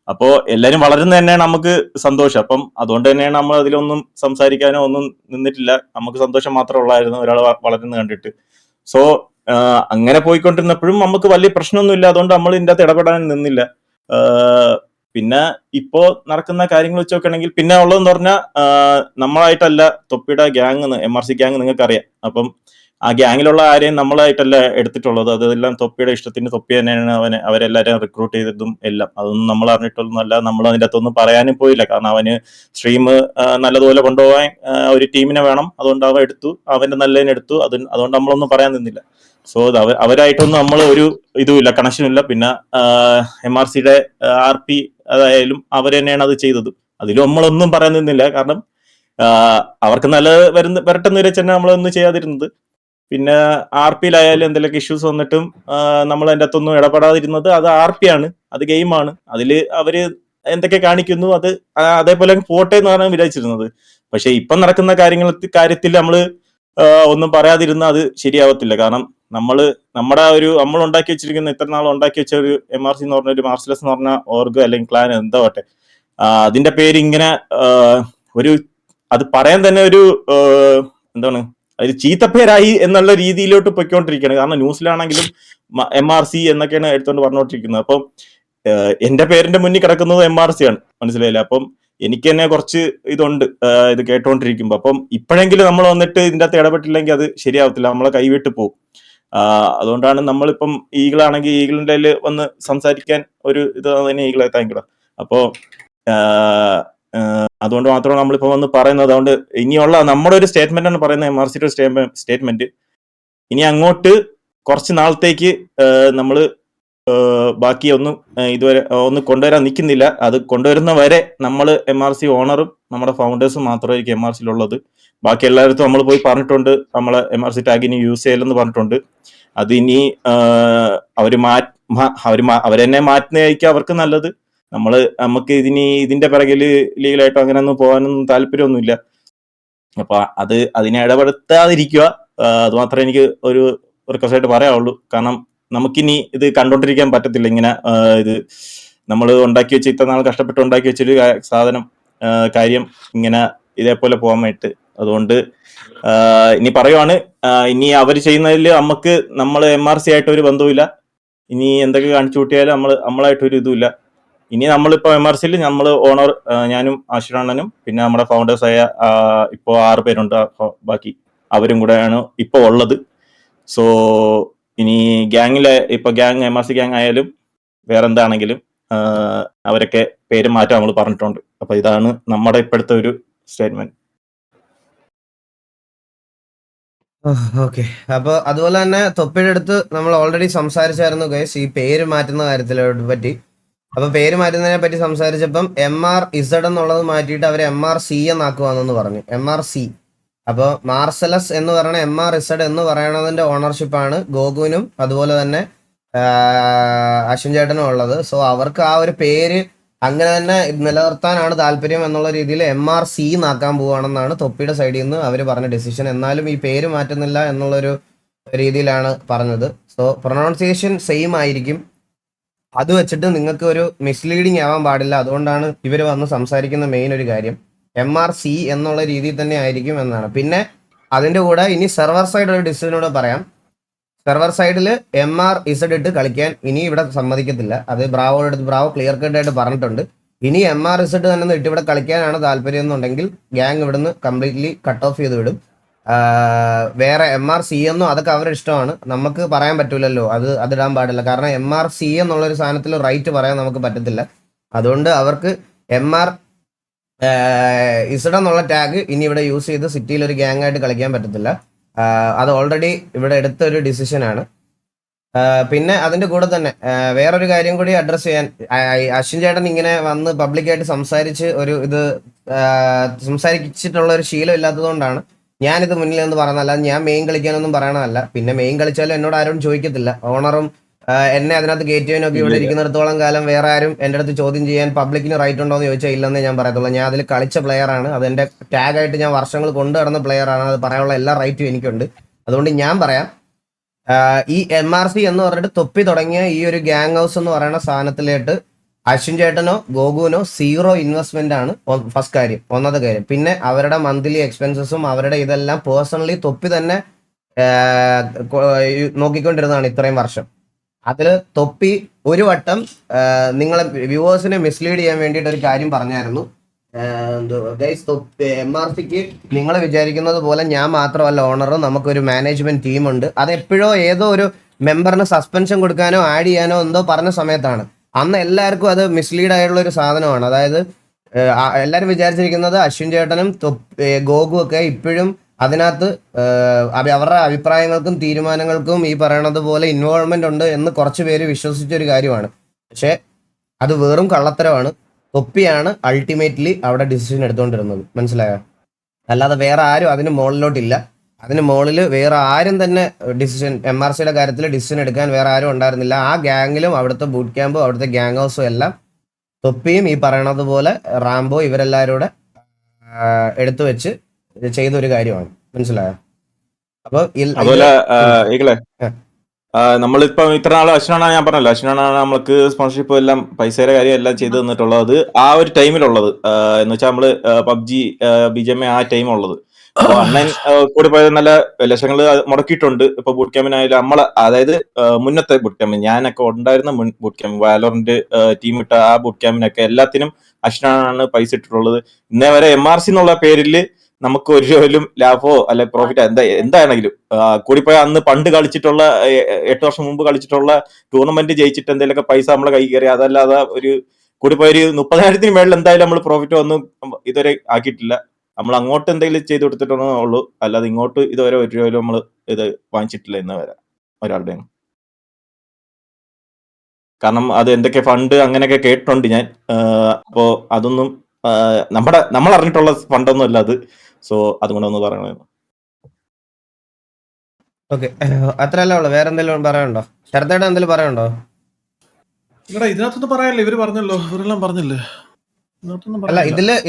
[SPEAKER 2] അപ്പോ എല്ലാരും വളരുന്ന തന്നെയാണ് നമുക്ക് സന്തോഷം. അപ്പം അതുകൊണ്ട് തന്നെയാണ് നമ്മൾ അതിലൊന്നും സംസാരിക്കാനോ ഒന്നും നിന്നിട്ടില്ല. നമുക്ക് സന്തോഷം മാത്രമേ ഉള്ളായിരുന്നു ഒരാൾ വളരുന്ന കണ്ടിട്ട്. സോ അങ്ങനെ പോയിക്കൊണ്ടിരുന്നപ്പോഴും നമുക്ക് വലിയ പ്രശ്നമൊന്നുമില്ല. അതുകൊണ്ട് നമ്മൾ ഇതിൻ്റെ അകത്ത് ഇടപെടാൻ നിന്നില്ല. പിന്നെ ഇപ്പോ നടക്കുന്ന കാര്യങ്ങൾ വെച്ച് നോക്കുകയാണെങ്കിൽ പിന്നെ ഉള്ളതെന്ന് പറഞ്ഞാൽ നമ്മളായിട്ടല്ല തൊപ്പിയുടെ ഗ്യാങ്, MRC ഗ്യാങ് നിങ്ങൾക്കറിയാം. അപ്പം ആ ഗ്യാങ്ങിലുള്ള ആരെയും നമ്മളായിട്ടല്ല എടുത്തിട്ടുള്ളത്. അതെല്ലാം തൊപ്പിയുടെ ഇഷ്ടത്തിന് തൊപ്പി തന്നെയാണ് അവരെല്ലാവരെയും റിക്രൂട്ട് ചെയ്തതും എല്ലാം. അതൊന്നും നമ്മൾ അറിഞ്ഞിട്ടൊന്നുമല്ല. നമ്മൾ അതിൻ്റെ അകത്തൊന്നും പറയാനും പോയില്ല. കാരണം അവന് സ്ട്രീം നല്ലതുപോലെ കൊണ്ടുപോകാൻ ഒരു ടീമിനെ വേണം. അതുകൊണ്ട് അവൻ എടുത്തു, അവന്റെ നല്ലതിനെടുത്തു. അതുകൊണ്ട് നമ്മളൊന്നും പറയാൻ നിന്നില്ല. സോ അവരായിട്ടൊന്നും നമ്മൾ ഒരു ഇതുമില്ല, കണക്ഷനും ഇല്ല. പിന്നെ MRCയുടെ RP അതായാലും അവർ തന്നെയാണ് അത് ചെയ്തത്. അതിലും നമ്മളൊന്നും പറയാൻ നിന്നില്ല. കാരണം അവർക്ക് നല്ലത് വരട്ടെന്ന് വരെ തന്നെ നമ്മളൊന്നും ചെയ്യാതിരുന്നത്. പിന്നെ RPയിലായാലും എന്തെങ്കിലുമൊക്കെ ഇഷ്യൂസ് വന്നിട്ടും നമ്മൾ അതിൻ്റെ അകത്തൊന്നും ഇടപെടാതിരുന്നത്. അത് RP ആണ്, അത് ഗെയിമാണ്. അതിൽ അവര് എന്തൊക്കെ കാണിക്കുന്നു അത് അതേപോലെ പോട്ടെ എന്ന് പറഞ്ഞാൽ വിചാരിച്ചിരുന്നത്. പക്ഷെ ഇപ്പം നടക്കുന്ന കാര്യത്തിൽ നമ്മൾ ഒന്നും പറയാതിരുന്ന അത് ശരിയാവത്തില്ല. കാരണം നമ്മൾ ഉണ്ടാക്കി വെച്ചിരിക്കുന്ന ഇത്ര നാൾ ഉണ്ടാക്കി വെച്ച ഒരു MRC എന്ന് പറഞ്ഞ ഒരു മാർസലസ് എന്ന് പറഞ്ഞ ഓർഗ് അല്ലെങ്കിൽ ക്ലാൻ എന്താ പറ്റേ അതിന്റെ പേര് ഇങ്ങനെ ഒരു അത് പറയാൻ തന്നെ ഒരു എന്താണ് ഒരു ചീത്തപ്പേരായി എന്നുള്ള രീതിയിലോട്ട് പൊയ്ക്കൊണ്ടിരിക്കുകയാണ്. കാരണം ന്യൂസിലാണെങ്കിലും MRC എന്നൊക്കെയാണ് എടുത്തുകൊണ്ട് പറഞ്ഞുകൊണ്ടിരിക്കുന്നത്. അപ്പം എന്റെ പേരിന്റെ മുന്നിൽ കിടക്കുന്നത് MRC ആണ്, മനസ്സിലായില്ല. അപ്പം എനിക്ക് തന്നെ കുറച്ച് ഇതുണ്ട് ഇത് കേട്ടോണ്ടിരിക്കുമ്പോ. അപ്പം ഇപ്പോഴെങ്കിലും നമ്മൾ വന്നിട്ട് ഇതിന്റെ അകത്ത് ഇടപെട്ടില്ലെങ്കിൽ അത് ശരിയാവത്തില്ല, നമ്മളെ കൈവിട്ട് പോകും. അതുകൊണ്ടാണ് നമ്മളിപ്പം ഈഗിളാണെങ്കിൽ ഈഗിളിന്റെ വന്ന് സംസാരിക്കാൻ ഒരു ഇത് തന്നെ ഈഗിളെ താങ്ക്യൂ. അപ്പോ അതുകൊണ്ട് മാത്രമാണ് നമ്മളിപ്പോ വന്ന് പറയുന്നത്. അതുകൊണ്ട് ഇനിയുള്ള നമ്മുടെ ഒരു സ്റ്റേറ്റ്മെന്റ് ആണ് പറയുന്നത്, MRCയുടെ സ്റ്റേറ്റ്മെന്റ്. ഇനി അങ്ങോട്ട് കുറച്ച് നാളത്തേക്ക് നമ്മൾ ബാക്കി ഒന്നും ഇതുവരെ ഒന്നും കൊണ്ടുവരാൻ നിൽക്കുന്നില്ല. അത് കൊണ്ടുവരുന്ന വരെ നമ്മൾ MRC ഓണറും നമ്മുടെ ഫൗണ്ടേഴ്സും മാത്രമായിരിക്കും MRCയിലുള്ളത്. ബാക്കി എല്ലായിടത്തും നമ്മൾ പോയി പറഞ്ഞിട്ടുണ്ട്, നമ്മളെ MRC ടാഗിന് യൂസ് ചെയ്യലെന്ന് പറഞ്ഞിട്ടുണ്ട്. അത് ഇനി അവരെന്നെ മാറ്റുന്നതായിരിക്കും അവർക്ക് നല്ലത്. നമുക്ക് ഇതിന്റെ പിറകിൽ ലീഗലായിട്ടോ അങ്ങനെ ഒന്നും പോകാനൊന്നും താല്പര്യമൊന്നുമില്ല. അപ്പൊ അതിനെ ഇടപെടുത്താതിരിക്കുക, അത് മാത്രമേ എനിക്ക് ഒരു റിക്വസ്റ്റായിട്ട് പറയാവുള്ളൂ. കാരണം നമുക്കിനി ഇത് കണ്ടോണ്ടിരിക്കാൻ പറ്റത്തില്ല. ഇങ്ങനെ ഇത് നമ്മൾ ഉണ്ടാക്കി വെച്ച് ഇത്ര നാൾ കഷ്ടപ്പെട്ട് ഉണ്ടാക്കി വെച്ചൊരു കാര്യം ഇങ്ങനെ ഇതേപോലെ പോകാൻ വേണ്ടിട്ട്. അതുകൊണ്ട് ഇനി പറയുവാണ്, ഇനി അവർ ചെയ്യുന്നതിൽ നമ്മൾ MRC ആയിട്ട് ഒരു ബന്ധവുമില്ല. ഇനി എന്തൊക്കെ കാണിച്ചു കൂട്ടിയാലും നമ്മളായിട്ടൊരു ഇതുമില്ല. ഇനി നമ്മളിപ്പോ MRCയിൽ നമ്മൾ ഓണർ ഞാനും ആശുരാണനും പിന്നെ നമ്മുടെ ഫൗണ്ടേഴ്സായ ഇപ്പോൾ 6 പേരുണ്ട്. ബാക്കി അവരും കൂടെയാണ് ഇപ്പോൾ ഉള്ളത്. സോ ഇനി ഗ്യാങ്ങിലെ ഇപ്പൊ MRC ഗ്യാങ് ആയാലും വേറെന്താണെങ്കിലും അവരൊക്കെ പേര് മാറ്റാൻ നമ്മൾ പറഞ്ഞിട്ടുണ്ട്. അപ്പൊ ഇതാണ് നമ്മുടെ ഇപ്പോഴത്തെ ഒരു സ്റ്റേറ്റ്മെന്റ്.
[SPEAKER 1] ഓക്കെ. അപ്പൊ അതുപോലെ തന്നെ തൊപ്പിയുടെ അടുത്ത് നമ്മൾ ഓൾറെഡി സംസാരിച്ചായിരുന്നു ഗൈസ് ഈ പേര് മാറ്റുന്ന കാര്യത്തിനെ പറ്റി. അപ്പൊ പേര് മാറ്റുന്നതിനെ പറ്റി സംസാരിച്ചപ്പം MRZ എന്നുള്ളത് മാറ്റിയിട്ട് അവർ MRC എന്നാക്കുവാന്നെന്ന് പറഞ്ഞു. MRC. അപ്പോൾ മാർസലസ് എന്ന് പറയുന്ന MRZ എന്ന് പറയണതിന്റെ ഓണർഷിപ്പാണ് ഗോകുവിനും അതുപോലെ തന്നെ അശ്വിൻ ചേട്ടനും ഉള്ളത്. സോ അവർക്ക് ആ ഒരു പേര് അങ്ങനെ തന്നെ നിലനിർത്താനാണ് താല്പര്യം എന്നുള്ള രീതിയിൽ MRC എന്നാക്കാൻ പോവുകയാണെന്നാണ് തൊപ്പിയുടെ സൈഡിൽ നിന്ന് അവർ പറഞ്ഞ ഡിസിഷൻ. എന്നാലും ഈ പേര് മാറ്റുന്നില്ല എന്നുള്ളൊരു രീതിയിലാണ് പറഞ്ഞത്. സോ പ്രൊനൗൺസിയേഷൻ സെയിം ആയിരിക്കും. അത് വെച്ചിട്ട് നിങ്ങൾക്ക് ഒരു മിസ്ലീഡിങ് ആവാൻ പാടില്ല. അതുകൊണ്ടാണ് ഇവർ വന്ന് സംസാരിക്കുന്ന മെയിൻ ഒരു കാര്യം. MRC എന്നുള്ള രീതിയിൽ തന്നെ ആയിരിക്കും എന്നാണ്. പിന്നെ അതിന്റെ കൂടെ ഇനി സെർവർ സൈഡ് ഒരു ഡിസിഷനോട് പറയാം. സെർവർ സൈഡിൽ MRZ ഇട്ട് കളിക്കാൻ ഇനി ഇവിടെ സമ്മതിക്കത്തില്ല. അത് ബ്രാവോ ക്ലിയർ കട്ട് ആയിട്ട് പറഞ്ഞിട്ടുണ്ട്. ഇനി MRZ തന്നെ ഇട്ട് ഇവിടെ കളിക്കാനാണ് താല്പര്യം എന്നുണ്ടെങ്കിൽ ഗ്യാങ് ഇവിടുന്ന് കംപ്ലീറ്റ്ലി കട്ട് ഓഫ് ചെയ്ത് വിടും. വേറെ MRC എന്നോ അതൊക്കെ അവരുടെ ഇഷ്ടമാണ്, നമുക്ക് പറയാൻ പറ്റൂലല്ലോ, അതിടാൻ പാടില്ല. കാരണം MRC എന്നുള്ളൊരു സാധനത്തിൽ റൈറ്റ് പറയാൻ നമുക്ക് പറ്റത്തില്ല. അതുകൊണ്ട് അവർക്ക് MRZ എന്നുള്ള ടാഗ് ഇനി ഇവിടെ യൂസ് ചെയ്ത് സിറ്റിയിൽ ഒരു ഗ്യാങ് ആയിട്ട് കളിക്കാൻ പറ്റത്തില്ല. അത് ഓൾറെഡി ഇവിടെ എടുത്ത ഒരു ഡിസിഷനാണ്. പിന്നെ അതിന്റെ കൂടെ തന്നെ വേറൊരു കാര്യം കൂടി അഡ്രസ് ചെയ്യാൻ, അശ്വിൻ ചേട്ടൻ ഇങ്ങനെ വന്ന് പബ്ലിക്കായിട്ട് സംസാരിച്ചിട്ടുള്ള ഒരു ശീലം ഇല്ലാത്തതുകൊണ്ടാണ് ഞാനിത് മുന്നിൽ നിന്ന് പറഞ്ഞതല്ല. ഞാൻ മെയിൻ കളിക്കാനൊന്നും പറയണതല്ല. പിന്നെ മെയിൻ കളിച്ചാലും എന്നോട് ആരും ചോദിക്കത്തില്ല. ഓണറും എന്നെ അതിനകത്ത് കയറ്റിയവനൊക്കെ ഇവിടെ ഇരിക്കുന്നിടത്തോളം കാലം വേറെ ആരും എൻ്റെ അടുത്ത് ചോദ്യം ചെയ്യാൻ പബ്ലിക്കിന് റൈറ്റ് ഉണ്ടോ എന്ന് ചോദിച്ചാൽ ഇല്ലെന്നേ ഞാൻ പറയത്തുള്ളൂ. ഞാൻ അതിൽ കളിച്ച പ്ലെയർ ആണ്, അതെന്റെ ടാഗായിട്ട് ഞാൻ വർഷങ്ങൾ കൊണ്ടു നടന്ന പ്ലെയർ ആണ്. അത് പറയാനുള്ള എല്ലാ റൈറ്റും എനിക്കുണ്ട്. അതുകൊണ്ട് ഞാൻ പറയാം, ഈ MRC എന്ന് പറഞ്ഞിട്ട് തൊപ്പി തുടങ്ങിയ ഈ ഒരു ഗ്യാങ് ഹൗസ് എന്ന് പറയുന്ന സാധനത്തിലേട്ട് അശ്വിൻ ചേട്ടനോ ഗോകുവിനോ 0 ഇൻവെസ്റ്റ്മെന്റ് ആണ് ഒന്നാമത്തെ കാര്യം. പിന്നെ അവരുടെ മന്ത്ലി എക്സ്പെൻസസും അവരുടെ ഇതെല്ലാം പേഴ്സണലി തൊപ്പി തന്നെ നോക്കിക്കൊണ്ടിരുന്നതാണ് ഇത്രയും വർഷം. അതിൽ തൊപ്പി ഒരു വട്ടം നിങ്ങളെ വ്യൂവേഴ്സിനെ മിസ്ലീഡ് ചെയ്യാൻ വേണ്ടിയിട്ട് ഒരു കാര്യം പറഞ്ഞായിരുന്നു. MRCക്ക് നിങ്ങൾ വിചാരിക്കുന്നത് പോലെ ഞാൻ മാത്രമല്ല ഓണർ, നമുക്കൊരു മാനേജ്മെന്റ് ടീമുണ്ട്. അത് എപ്പോഴോ ഏതോ ഒരു മെമ്പറിന് സസ്പെൻഷൻ കൊടുക്കാനോ ആഡ് ചെയ്യാനോ എന്തോ പറഞ്ഞ സമയത്താണ്. അന്ന് എല്ലാവർക്കും അത് മിസ്ലീഡ് ആയിട്ടുള്ള ഒരു സാധനമാണ്. അതായത് എല്ലാവരും വിചാരിച്ചിരിക്കുന്നത് അശ്വിൻ ചേട്ടനും ഗോകു ഒക്കെ ഇപ്പോഴും അതിനകത്ത് അവരുടെ അഭിപ്രായങ്ങൾക്കും തീരുമാനങ്ങൾക്കും ഈ പറയണത് പോലെ ഇൻവോൾവ്മെന്റ് ഉണ്ട് എന്ന് കുറച്ച് പേര് വിശ്വസിച്ച ഒരു കാര്യമാണ്. പക്ഷെ അത് വെറും കള്ളത്തരമാണ്. തൊപ്പിയാണ് അൾട്ടിമേറ്റ്ലി അവിടെ ഡിസിഷൻ എടുത്തുകൊണ്ടിരുന്നത്, മനസ്സിലായോ? അല്ലാതെ വേറെ ആരും അതിന് മുകളിലോട്ടില്ല. അതിന് മുകളിൽ വേറെ ആരും തന്നെ MRCയുടെ കാര്യത്തിൽ ഡിസിഷൻ എടുക്കാൻ വേറെ ആരും ഉണ്ടായിരുന്നില്ല. ആ ഗ്യാങ്ങിലും അവിടുത്തെ ബൂട്ട് ക്യാമ്പും അവിടുത്തെ ഗ്യാങ് ഹൗസും എല്ലാം തൊപ്പിയും ഈ പറയണത് പോലെ റാംബോ ഇവരെല്ലാവരും കൂടെ എടുത്തു വെച്ച് ചെയ്തൊരു കാര്യമാണ്, മനസ്സിലായോ? അപ്പൊ
[SPEAKER 2] നമ്മളിപ്പോ ഇത്ര നാൾ അശ്വിനാണ്, ഞാൻ പറഞ്ഞല്ലോ, അശ്വിനാണ് നമ്മൾക്ക് സ്പോൺസർഷിപ്പ് എല്ലാം പൈസയുടെ കാര്യം എല്ലാം ചെയ്തു തന്നിട്ടുള്ളത്. ആ ഒരു ടൈമിലുള്ളത് എന്ന് വെച്ചാൽ നമ്മള് പബ്ജി BGMI ആ ടൈം ഉള്ളത്. അപ്പൊ അണ്ണൻ കൂടി പോയത് നല്ല ലക്ഷങ്ങൾ മുടക്കിയിട്ടുണ്ട്. ഇപ്പൊ ബൂട്ട് ക്യാമ്പിനായാലും നമ്മളെ, അതായത് മുന്നത്തെ ബൂട്ട് ക്യാമ്പ് ഞാനൊക്കെ ഉണ്ടായിരുന്ന മുൻ ബൂട്ട് ക്യാമ്പ് വാലോറിന്റെ ടീം ഇട്ട ആ ബൂട്ട് ക്യാമ്പിനൊക്കെ എല്ലാത്തിനും അശ്വിനാണ് പൈസ ഇട്ടിട്ടുള്ളത്. ഇന്നേ വരെ MRC എന്നുള്ള പേരില് നമുക്ക് ഒരു ലാഭമോ അല്ലെ പ്രോഫിറ്റോ എന്താണെങ്കിലും കൂടിപ്പോയ അന്ന് പണ്ട് കളിച്ചിട്ടുള്ള 8 വർഷം മുമ്പ് കളിച്ചിട്ടുള്ള ടൂർണമെന്റ് ജയിച്ചിട്ട് എന്തെങ്കിലുമൊക്കെ പൈസ നമ്മളെ കൈ കയറി, അതല്ലാതെ ഒരു കൂടിപ്പോയ ഒരു 30,000 മേളിൽ എന്തായാലും നമ്മൾ പ്രോഫിറ്റ് ഒന്നും ഇതുവരെ ആക്കിയിട്ടില്ല. നമ്മൾ അങ്ങോട്ട് എന്തെങ്കിലും ചെയ്ത് കൊടുത്തിട്ടുള്ളൂ, അല്ലാതെ ഇങ്ങോട്ട് ഇതുവരെ ₹1 നമ്മൾ ഇത് വാങ്ങിച്ചിട്ടില്ല ഇന്ന് വരെ ഒരാളുടെ. കാരണം അത് എന്തൊക്കെ ഫണ്ട് അങ്ങനെയൊക്കെ കേട്ടിട്ടുണ്ട് ഞാൻ. അപ്പോ അതൊന്നും നമ്മൾ അറിഞ്ഞിട്ടുള്ള ഫണ്ടൊന്നും അല്ല അത്. സോ അതുകൊണ്ടൊന്ന് പറയണമായിരുന്നു.
[SPEAKER 1] ഓക്കെ, അത്രയല്ലേ ഉള്ളു. വേറെ എന്തെങ്കിലും പറയാനുണ്ടോ? ശരത്തേട്ടൻ എന്തെങ്കിലും പറയാനുണ്ടോ?
[SPEAKER 4] ഇതിനകത്തൊന്നും പറയാനില്ല, ഇവര് പറഞ്ഞല്ലോ, ഇവരെല്ലാം പറഞ്ഞില്ലേ.
[SPEAKER 1] അല്ല,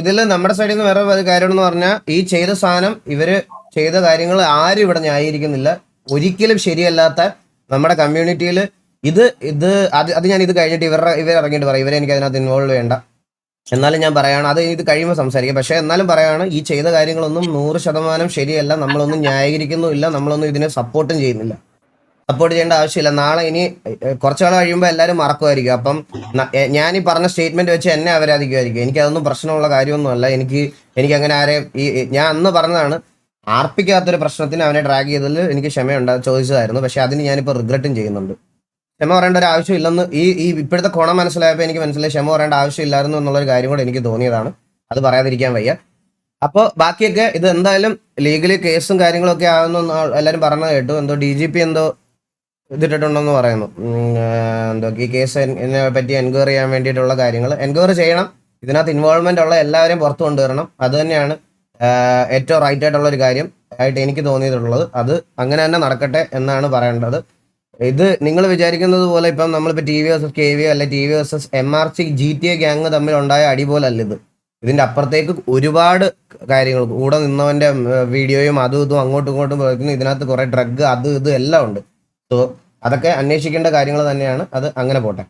[SPEAKER 1] ഇതില് നമ്മുടെ സൈഡിൽ നിന്ന് വേറെ ഒരു കാര്യം എന്ന് പറഞ്ഞാൽ, ഈ ചെയ്ത സാധനം ഇവര് ചെയ്ത കാര്യങ്ങൾ ആരും ഇവിടെ ന്യായീകരിക്കുന്നില്ല. ഒരിക്കലും ശരിയല്ലാത്ത നമ്മുടെ കമ്മ്യൂണിറ്റിയിൽ അത് ഞാൻ ഇത് കഴിഞ്ഞിട്ട് ഇവർ ഇറങ്ങിയിട്ട് പറയും, ഇവരെ എനിക്ക് അതിനകത്ത് ഇൻവോൾവ് വേണ്ട. എന്നാലും ഞാൻ പറയാണ്, അത് ഇത് കഴിയുമ്പോൾ സംസാരിക്കാം. പക്ഷെ എന്നാലും പറയാണ്, ഈ ചെയ്ത കാര്യങ്ങളൊന്നും 100% ശരിയല്ല. നമ്മളൊന്നും ന്യായീകരിക്കുന്നുമില്ല, നമ്മളൊന്നും ഇതിനെ സപ്പോർട്ടും ചെയ്യുന്നില്ല. സപ്പോർട്ട് ചെയ്യേണ്ട ആവശ്യമില്ല. നാളെ ഇനി കുറച്ചു നാൾ കഴിയുമ്പോൾ എല്ലാവരും മറക്കുമായിരിക്കും. അപ്പം ഞാൻ ഈ പറഞ്ഞ സ്റ്റേറ്റ്മെന്റ് വെച്ച് എന്നെ അപരാധിക്കുമായിരിക്കും. എനിക്കതൊന്നും പ്രശ്നമുള്ള കാര്യമൊന്നുമല്ല. എനിക്ക് അങ്ങനെ ഞാൻ അന്ന് പറഞ്ഞതാണ്, ആർപ്പിക്കാത്തൊരു പ്രശ്നത്തിന് അവനെ ഡ്രാഗ് ചെയ്തതിൽ എനിക്ക് ചോദിച്ചതായിരുന്നു. പക്ഷെ അതിന് ഞാനിപ്പോൾ റിഗ്രറ്റും ചെയ്യുന്നുണ്ട്. ക്ഷമ പറയേണ്ട ഒരു ആവശ്യമില്ലെന്ന് ഈ ഇപ്പോഴത്തെ കോണം മനസ്സിലായപ്പോൾ എനിക്ക് മനസ്സിലായി ക്ഷമ പറയേണ്ട ആവശ്യമില്ലായിരുന്നു എന്നുള്ളൊരു കാര്യം കൂടെ എനിക്ക് തോന്നിയതാണ്. അത് പറയാതിരിക്കാൻ വയ്യ. അപ്പോൾ ബാക്കിയൊക്കെ ഇത് എന്തായാലും ലീഗലി കേസും കാര്യങ്ങളൊക്കെ ആവുന്ന എല്ലാവരും പറഞ്ഞത് കേട്ടു. എന്തോ DGP എന്തോ ഇതിട്ടിട്ടുണ്ടെന്ന് പറയുന്നു. എന്തോ ഈ കേസ് പറ്റി എൻക്വയറി ചെയ്യാൻ വേണ്ടിയിട്ടുള്ള കാര്യങ്ങൾ എൻക്വയറി ചെയ്യണം. ഇതിനകത്ത് ഇൻവോൾവ്മെന്റ് ഉള്ള എല്ലാവരെയും പുറത്തു കൊണ്ടുവരണം. അത് തന്നെയാണ് ഏറ്റവും റൈറ്റ് ആയിട്ടുള്ള ഒരു കാര്യം ആയിട്ട് എനിക്ക് തോന്നിയിട്ടുള്ളത്. അത് അങ്ങനെ തന്നെ നടക്കട്ടെ എന്നാണ് പറയേണ്ടത്. ഇത് നിങ്ങൾ വിചാരിക്കുന്നത് പോലെ ഇപ്പം നമ്മളിപ്പോൾ TV vs KV അല്ലെ TV vs MRC GTA gang തമ്മിലുണ്ടായ അടി പോലല്ല ഇത്. ഇതിന്റെ അപ്പുറത്തേക്ക് ഒരുപാട് കാര്യങ്ങൾ, കൂടെ നിന്നവന്റെ വീഡിയോയും അതും ഇതും അങ്ങോട്ടും ഇങ്ങോട്ടും പോയിരുന്നു. ഇതിനകത്ത് കുറെ ഡ്രഗ് അത് ഇത് എല്ലാം ഉണ്ട്. സോ അതൊക്കെ അന്വേഷിക്കേണ്ട കാര്യങ്ങൾ തന്നെയാണ്. അത് അങ്ങനെ പോട്ടെ.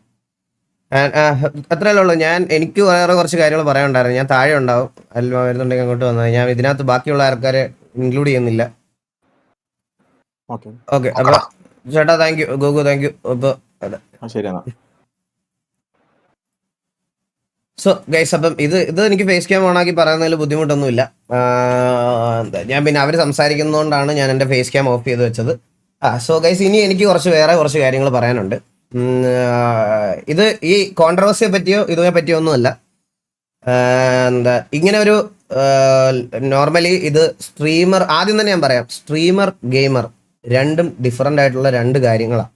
[SPEAKER 1] അത്രയല്ലേ ഉള്ളൂ. എനിക്ക് വേറെ കുറച്ച് കാര്യങ്ങൾ പറയാനുണ്ടായിരുന്നു. ഞാൻ താഴെ ഉണ്ടാവും, അല്ല വരുന്നുണ്ടെങ്കിൽ അങ്ങോട്ട് വന്നാൽ. ഞാൻ ഇതിനകത്ത് ബാക്കിയുള്ള ആൾക്കാരെ ഇൻക്ലൂഡ് ചെയ്യുന്നില്ല.
[SPEAKER 2] ഓക്കെ
[SPEAKER 1] ഓക്കെ, അപ്പൊ ചേട്ടാ thank you, Goku thank you. അപ്പൊ
[SPEAKER 2] ശരി എന്നാ.
[SPEAKER 1] സോ ഗൈസ്, അപ്പം ഇത് എനിക്ക് ഫേസ് ക്യാം ഓണാക്കി പറയുന്നതിൽ ബുദ്ധിമുട്ടൊന്നുമില്ല. ഞാൻ പിന്നെ അവർ സംസാരിക്കുന്നതുകൊണ്ടാണ് ഞാൻ എൻ്റെ ഫേസ് ക്യാം ഓഫ് ചെയ്ത് വെച്ചത്. സോ ഗൈസ്, ഇനി എനിക്ക് വേറെ കുറച്ച് കാര്യങ്ങൾ പറയാനുണ്ട്. ഇത് ഈ കോൺട്രവേഴ്സിയെ പറ്റിയോ ഇതിനെ പറ്റിയോ ഒന്നുമല്ല. ഇങ്ങനെ ഒരു നോർമലി ഇത് സ്ട്രീമർ, ആദ്യം തന്നെ ഞാൻ പറയാം, സ്ട്രീമർ ഗെയിമർ രണ്ടും ഡിഫറൻ്റ് ആയിട്ടുള്ള രണ്ട് കാര്യങ്ങളാണ്.